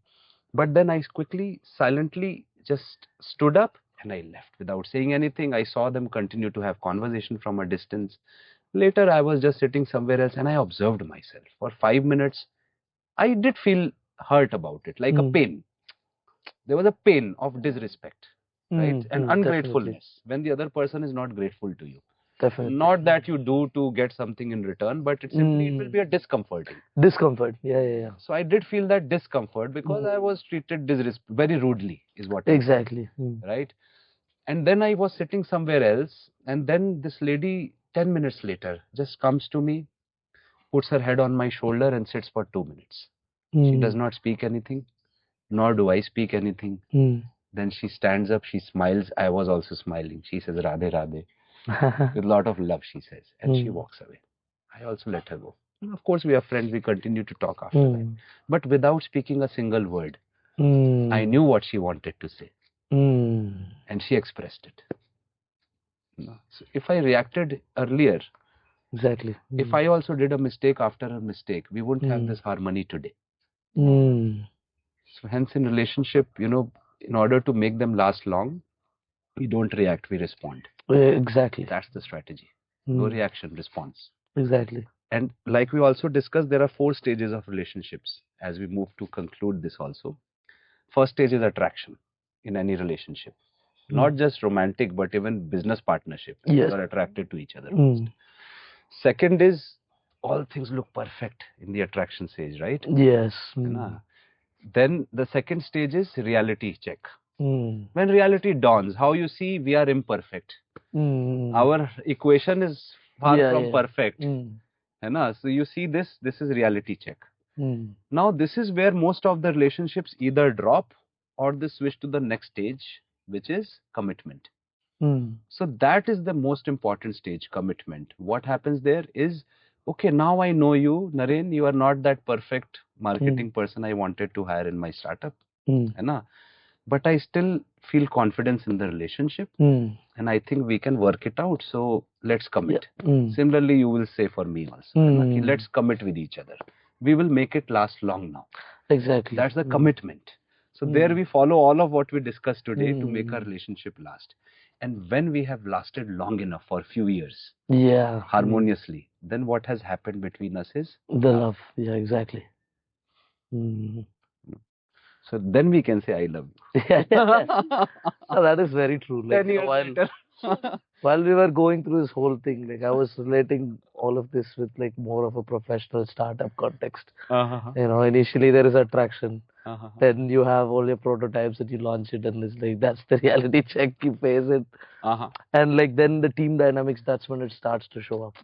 A: but then I quickly, silently just stood up and I left without saying anything. I saw them continue to have conversation from a distance. Later, I was just sitting somewhere else and I observed myself for 5 minutes. I did feel hurt about it, like a pain. There was a pain of disrespect, right? And
B: Definitely.
A: ungratefulness when the other person is not grateful to you.
B: Definitely.
A: Not that you do to get something in return, but it simply it will be a discomforting.
B: Discomfort. Yeah.
A: So I did feel that discomfort because I was treated very rudely, is what I
B: Exactly.
A: said, right? And then I was sitting somewhere else, and then this lady, 10 minutes later, just comes to me, puts her head on my shoulder, and sits for 2 minutes. She does not speak anything, nor do I speak anything. Then she stands up, she smiles. I was also smiling. She says, Radhe, Radhe. With a lot of love, she says, and she walks away. I also let her go. And of course, we are friends. We continue to talk after that. But without speaking a single word, I knew what she wanted to say. And she expressed it. So if I reacted earlier,
B: Exactly.
A: if I also did a mistake after a mistake, we wouldn't have this harmony today. So hence in relationship, you know, in order to make them last long, we don't react, we respond.
B: Exactly.
A: That's the strategy. No reaction, response.
B: Exactly.
A: And like we also discussed, there are 4 stages of relationships as we move to conclude this also. First stage is attraction in any relationship. Not just romantic, but even business partnership.
B: Yes.
A: You are attracted to each other first. Second is all things look perfect in the attraction stage, right?
B: Yes.
A: Then the second stage is reality check. When reality dawns, how you see we are imperfect. Our equation is far from perfect. So you see this is reality check. Now this is where most of the relationships either drop or they switch to the next stage, which is commitment. So that is the most important stage, commitment. What happens there is, okay, now I know you, Narain, you are not that perfect marketing person I wanted to hire in my startup. But I still feel confidence in the relationship and I think we can work it out. So let's commit. Similarly, you will say for me also, let's commit with each other. We will make it last long now.
B: Exactly.
A: That's the commitment. So there we follow all of what we discussed today to make our relationship last. And when we have lasted long enough for a few years, harmoniously, then what has happened between us is
B: the love. Yeah, exactly.
A: So then we can say I love you.
B: So that is very true. Like,
A: 10 years later.
B: While we were going through this whole thing, like I was relating all of this with like more of a professional startup context. You know, initially there is attraction. Then you have all your prototypes that you launch it, and it's like that's the reality check, you face it. And like then the team dynamics, that's when it starts to show up.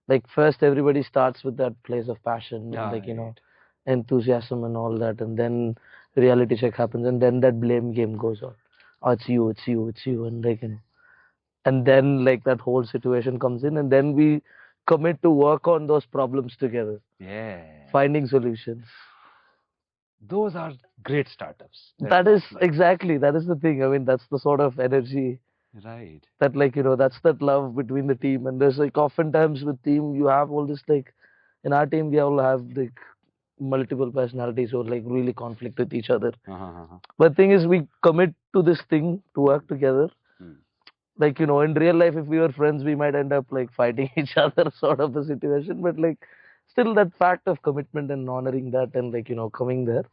B: Like first everybody starts with that place of passion and like, you know, enthusiasm and all that, and then reality check happens, and then that blame game goes on. Oh, it's you, and like, you know, and then like that whole situation comes in, and then we commit to work on those problems together. Finding solutions.
A: Those are great startups.
B: That is exactly, that is the thing. I mean, that's the sort of energy.
A: Right.
B: That like, you know, that's that love between the team. And there's like oftentimes with team, you have all this like, in our team, we all have like multiple personalities who like really conflict with each other. But the thing is, we commit to this thing to work together. Like, you know, in real life, if we were friends, we might end up like fighting each other, sort of a situation. But like, still that fact of commitment and honoring that and like, you know, coming there.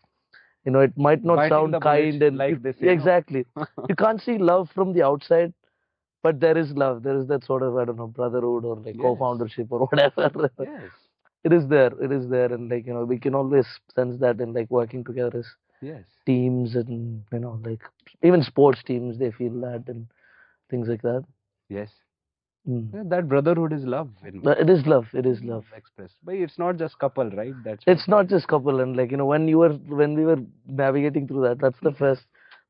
B: You know, it might not sound kind and
A: like this.
B: Exactly. You can't see love from the outside, but there is love. There is that sort of, I don't know, brotherhood or like co-foundership or whatever.
A: Yes.
B: It is there. It is there. And like, you know, we can always sense that in like working together as teams and, you know, like even sports teams, they feel that and things like that.
A: Yes. Yeah, that brotherhood is love.
B: It is love. It is love.
A: Expressed. But it's not just couple, right?
B: It's not just couple. And like, you know, when we were navigating through that, that's the first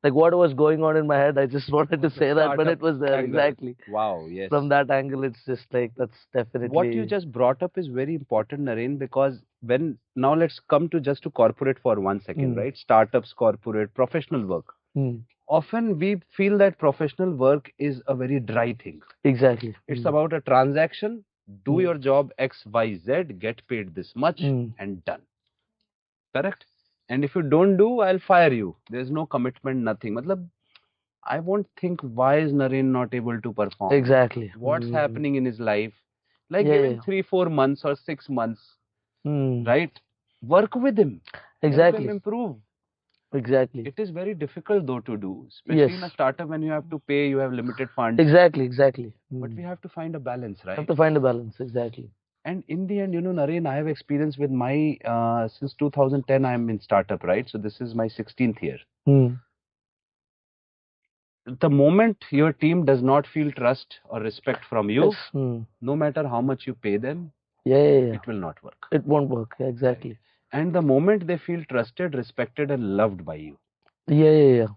B: like what was going on in my head. I just wanted to say that, but
A: Startup
B: it was there
A: angle.
B: exactly.
A: Wow, yes.
B: From that angle, it's just like that's definitely
A: What you just brought up is very important, Naren, because now let's come to corporate for 1 second, right? Startups, corporate, professional work. Often we feel that professional work is a very dry thing.
B: Exactly.
A: It's about a transaction, do your job X, Y, Z, get paid this much, and done. Correct? And if you don't do, I'll fire you. There's no commitment, nothing. Matlab, I won't think why is Naren not able to perform.
B: Exactly.
A: What's happening in his life? Like
B: Yeah,
A: give him
B: yeah.
A: 3-4 months or 6 months, right? Work with him. Help
B: Exactly.
A: him improve.
B: Exactly.
A: It is very difficult though to do, especially in a
B: Yes.
A: startup when you have to pay, you have limited funds.
B: Exactly. Exactly.
A: But we have to find a balance, right?
B: Have to find a balance. Exactly.
A: And in the end, Naren, I have experience with my, since 2010, I'm in startup, right? So this is my 16th year. The moment your team does not feel trust or respect from you,
B: Yes.
A: no matter how much you pay them,
B: Yeah.
A: it will not work.
B: It won't work. Yeah, exactly.
A: And the moment they feel trusted, respected, and loved by you,
B: Yeah.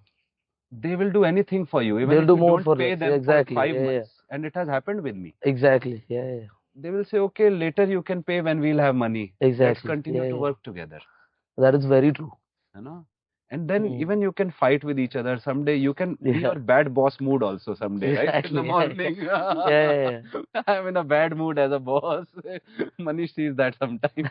A: they will do anything for you, even
B: They'll
A: if
B: do
A: you
B: more
A: don't
B: for
A: pay
B: us.
A: them
B: Exactly.
A: for 5
B: Yeah.
A: months. And it has happened with me.
B: Exactly. Yeah.
A: They will say, okay, later you can pay when we'll have money.
B: Exactly.
A: Let's continue to work together.
B: That is very true.
A: And then even you can fight with each other. Someday you can be your bad boss mood also someday, right? In the morning.
B: Yeah.
A: I'm in a bad mood as a boss. Manish sees that sometimes.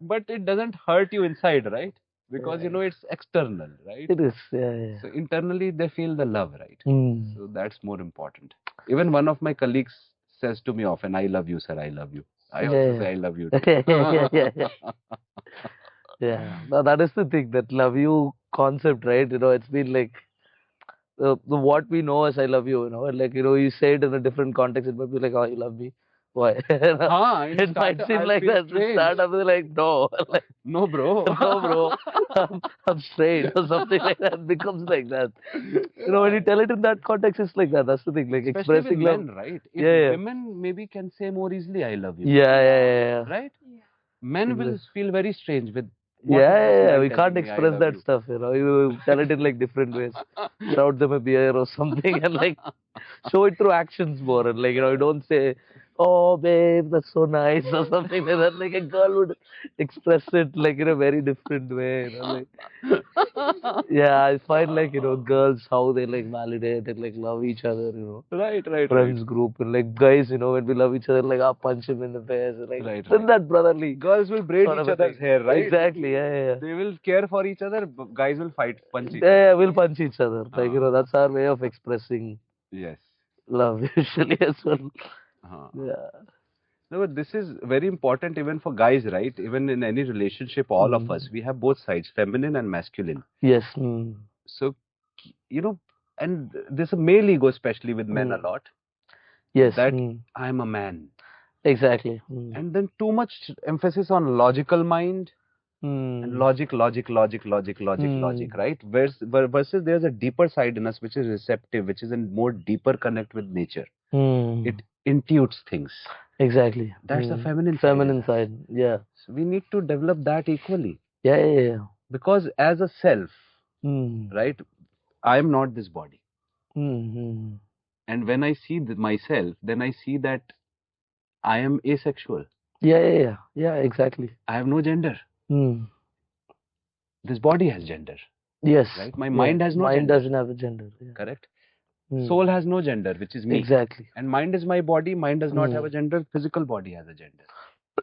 A: But it doesn't hurt you inside, right? Because it's external, right?
B: It is. Yeah.
A: So internally they feel the love, right? So that's more important. Even one of my colleagues says to me often, I love you, sir, I love you. I also say I love you too.
B: Yeah. Now that is the thing, that love you concept, right? It's been like the what we know as I love you, like you say it in a different context, it might be like, oh, you love me. Why? It might seem like that. To start up with like, no, like,
A: no, bro,
B: no, bro, I'm straight or something like that. It becomes like that. When you tell it in that context, it's like that. That's the thing, like
A: especially
B: expressing
A: with
B: love.
A: men, right? If women maybe can say more easily, I love you.
B: Yeah.
A: Right? Men will feel very strange with.
B: We can't express that stuff, you tell it in like different ways. Shout them a beer or something and like show it through actions more, and like you don't say, oh babe, that's so nice or something like that. Like a girl would express it like in a very different way, like yeah, I find like girls, how they like validate and like love each other,
A: right,
B: friends group, and like guys, when we love each other, like punch him in the face, like
A: right.
B: that brotherly.
A: Girls will braid each other's hair, right?
B: Exactly. Yeah.
A: They will care for each other. Guys will punch each other.
B: Yeah, we'll punch each other. Like that's our way of expressing love usually as well. Yeah.
A: No, but this is very important even for guys, right? Even in any relationship, all of us, we have both sides, feminine and masculine.
B: Yes.
A: So, and there's a male ego, especially with men a lot.
B: Yes.
A: That I'm a man.
B: Exactly.
A: And then too much emphasis on logical mind and logic, right? Versus there's a deeper side in us which is receptive, which is in more deeper connect with nature. It intuits things.
B: Exactly.
A: That's the feminine
B: side. Yeah.
A: So we need to develop that equally.
B: Yeah.
A: Because as a self, right, I am not this body. And when I see myself, then I see that I am asexual.
B: Yeah, exactly.
A: I have no gender. This body has gender.
B: Yes.
A: Right? My mind has no gender.
B: Mind doesn't have a gender. Yeah.
A: Correct? Soul has no gender, which is me.
B: Exactly.
A: And mind is my body. Mind does not have a gender. Physical body has a gender.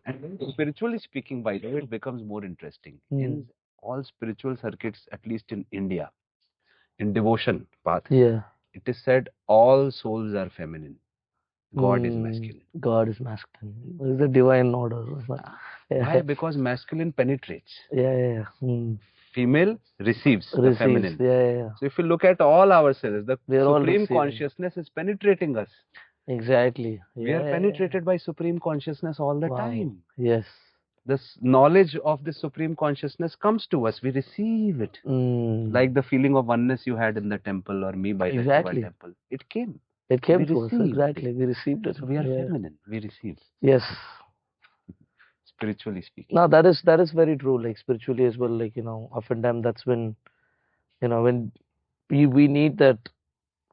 A: And spiritually speaking, by the way, it becomes more interesting. In all spiritual circuits, at least in India, in devotion path, it is said all souls are feminine. God is masculine.
B: God is masculine. It is the divine order.
A: Why? Because masculine penetrates.
B: Yeah.
A: Female receives the feminine.
B: Yeah.
A: So if you look at all ourselves, the supreme
B: all
A: consciousness is penetrating us.
B: Exactly.
A: We are penetrated by supreme consciousness all the time.
B: Yes.
A: This knowledge of the supreme consciousness comes to us. We receive it. Like the feeling of oneness you had in the temple, or me by the temple. It came.
B: It came to us. Exactly. We received it.
A: So we are feminine. We receive.
B: Yes.
A: Spiritually speaking.
B: No, that is very true. Like spiritually as well. Like often time that's when when we need that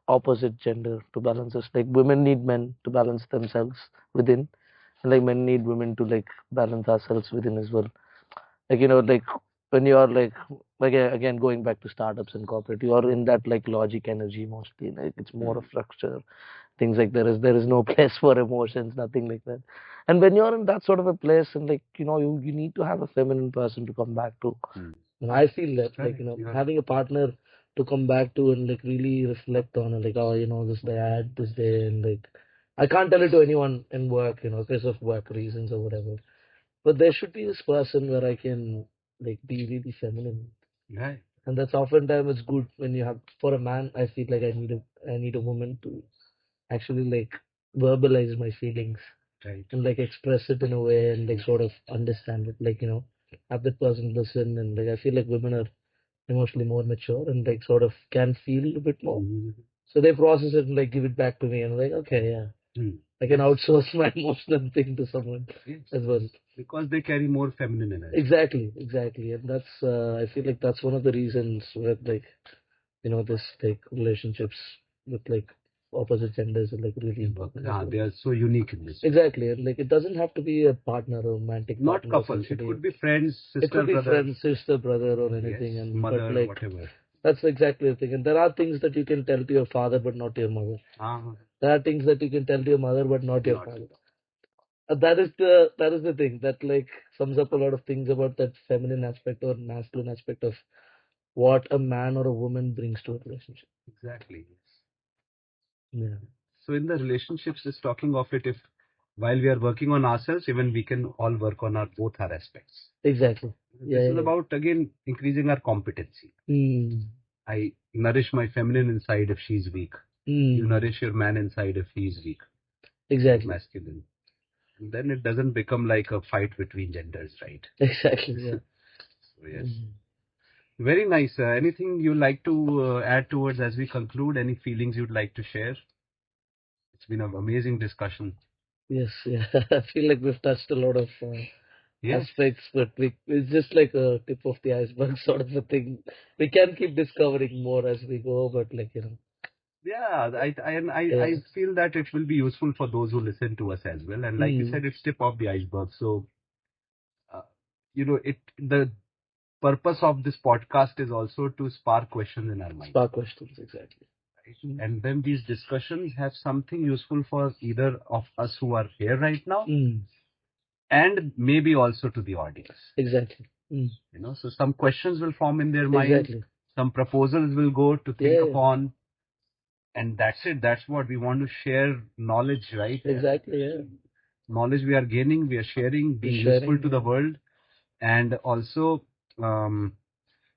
B: opposite gender to balance us. Like women need men to balance themselves within, and like men need women to like balance ourselves within as well. Like like when you're like again going back to startups and corporate, you're in that like logic energy mostly. Like it's more of structure, things like there is no place for emotions, nothing like that. And when you're in that sort of a place, and like you need to have a feminine person to come back to. And I feel that like having a partner to come back to and like really reflect on and like, oh, this day I had this day, and like I can't tell it to anyone in work, because of work reasons or whatever. But there should be this person where I can like be really feminine. Right. And that's oftentimes it's good when you have, for a man, I feel like I need a woman to actually like verbalize my feelings. Right. And like express it in a way and like sort of understand it. Like, have that person listen, and like I feel like women are emotionally more mature and like sort of can feel a bit more. So they process it and like give it back to me, and like, okay, yeah. I can outsource my emotional thing to someone. Yes. As well. Because they carry more feminine energy. Exactly. And that's, I feel like that's one of the reasons with like, this like relationships with like opposite genders are like really important. Yeah, they are so unique in this. Exactly. And like it doesn't have to be a partner or romantic not partner. Not couples. It could be friends, sister, it could be brother. Friends, sister, brother, or anything. Yes, and mother, but like, whatever. That's exactly the thing. And there are things that you can tell to your father but not to your mother. There are things that you can tell to your mother but not your father. That is the thing that like sums up a lot of things about that feminine aspect or masculine aspect of what a man or a woman brings to a relationship. Exactly. Yeah. So in the relationships, just talking of it, if while we are working on ourselves, even we can all work on our both our aspects. Exactly. This is about again increasing our competency. I nourish my feminine inside if she's weak. You nourish your man inside if he's weak. Exactly. Masculine. And then it doesn't become like a fight between genders, right? Exactly. Yeah. So, yes. Very nice. Anything you like to add towards as we conclude? Any feelings you'd like to share? It's been an amazing discussion. Yes, yeah. I feel like we've touched a lot of yes. aspects, but it's just like a tip of the iceberg sort of a thing. We can keep discovering more as we go, but like, Yeah, I feel that it will be useful for those who listen to us as well. And like you said, it's tip of the iceberg. So, uh, the purpose of this podcast is also to spark questions in our mind. Spark questions, exactly. Right? And then these discussions have something useful for either of us who are here right now, and maybe also to the audience. Exactly. So some questions will form in their mind. Exactly. Some proposals will go to think upon. And that's it. That's what we want to share knowledge, right? Exactly, yeah. Knowledge we are gaining, we are sharing, being useful to the world. And also,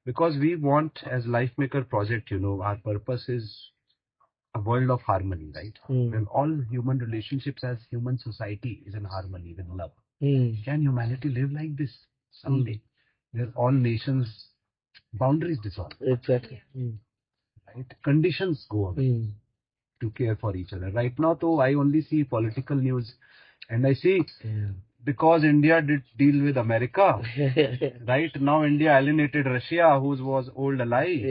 B: because we want, as Lifemaker project, our purpose is a world of harmony, right? When all human relationships as human society is in harmony with love. Can humanity live like this someday? Where all nations' boundaries dissolve. Exactly. Right? Conditions go away. To care for each other. Right now, though, I only see political news, and I see because India did deal with America. Right now, India alienated Russia, who was old ally,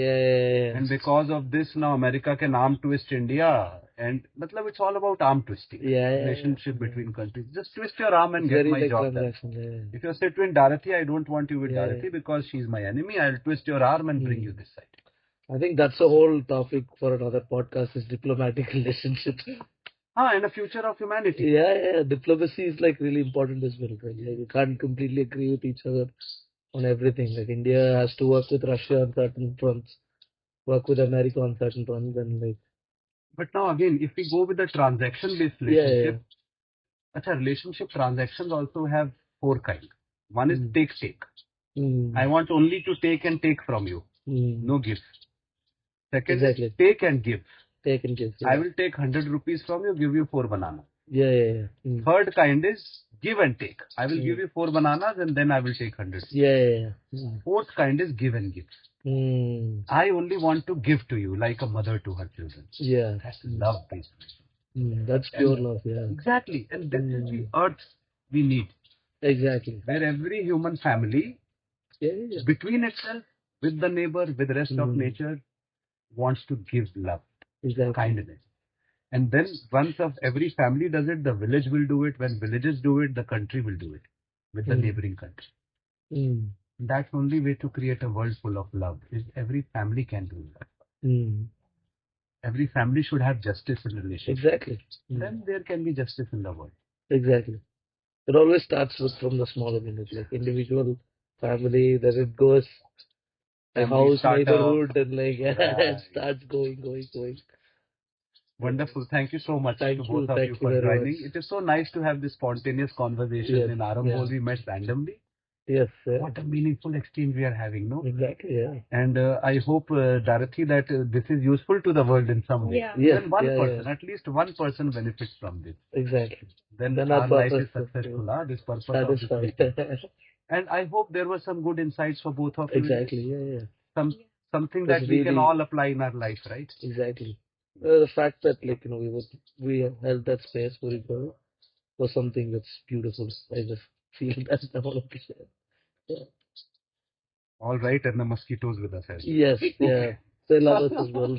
B: and because of this, now America can arm twist India, and it's all about arm twisting. Relationship between countries. Just twist your arm and get my job done. If you're set with Darathi, I don't want you with Darathi because she's my enemy. I'll twist your arm and bring you this side. I think that's a whole topic for another podcast, is diplomatic relationships. And the future of humanity. Yeah. Diplomacy is like really important as well. Right? Like you can't completely agree with each other on everything. Like India has to work with Russia on certain fronts, work with America on certain fronts, and like. But now again, if we go with the transaction-based relationship, relationship transactions also have four kinds. One is take. I want only to take and take from you. No gift. Second is take and give. Take and give. I will take 100 rupees from you, give you 4 bananas. Third kind is give and take. I will give you 4 bananas and then I will take 100. Fourth kind is give and give. I only want to give to you like a mother to her children. That's love-based. That's pure love, Exactly. And this is the earth we need. Exactly. Where every human family between itself
A: with the neighbor, with the rest of nature, wants to give love, kindness. And then once of every family does it, the village will do it. When villages do it, the country will do it with the neighboring country. That's only way to create a world full of love, is every family can do that. Every family should have justice in relationship.
B: Exactly.
A: Then there can be justice in the world.
B: Exactly. It always starts from the smaller unit, like individual, family, then it goes a house, neighborhood, and like it starts going.
A: Wonderful. Thank you so much to both of you
B: Thank you
A: for
B: very
A: joining.
B: much.
A: It is so nice to have this spontaneous conversation.
B: Yes,
A: In Arambol,
B: yeah.
A: we met randomly.
B: Yes, sir.
A: What a meaningful exchange we are having, no?
B: Exactly, yeah.
A: And I hope, Darathi, that this is useful to the world in some way.
D: Yeah.
B: Yes,
A: Then one
B: yeah,
A: person,
B: yeah.
A: at least one person benefits from this.
B: Exactly.
A: Then
B: our
A: our life is
B: purpose
A: successful. This purpose of
B: satisfied.
A: this meeting. And I hope there were some good insights for both of you.
B: Exactly, yeah.
A: Something
B: That's
A: that we can
B: really-
A: all apply in our life, right?
B: Exactly. The fact that like we held that space for each other was something that's beautiful. I just feel that I want to share. Yeah.
A: All right, and the mosquitoes with us as well.
B: Yes, yeah. They love us as well.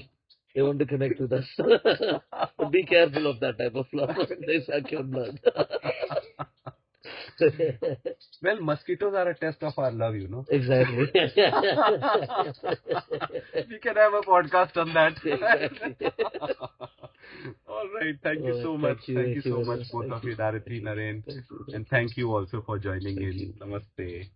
B: They want to connect with us. But be careful of that type of love. They suck your blood.
A: Well, mosquitoes are a test of our love,
B: Exactly.
A: We can have a podcast on that.
B: Exactly.
A: All right. Thank you so much. Thank you so much, both of you, Darathi, Narain. And thank you also for joining in. Namaste.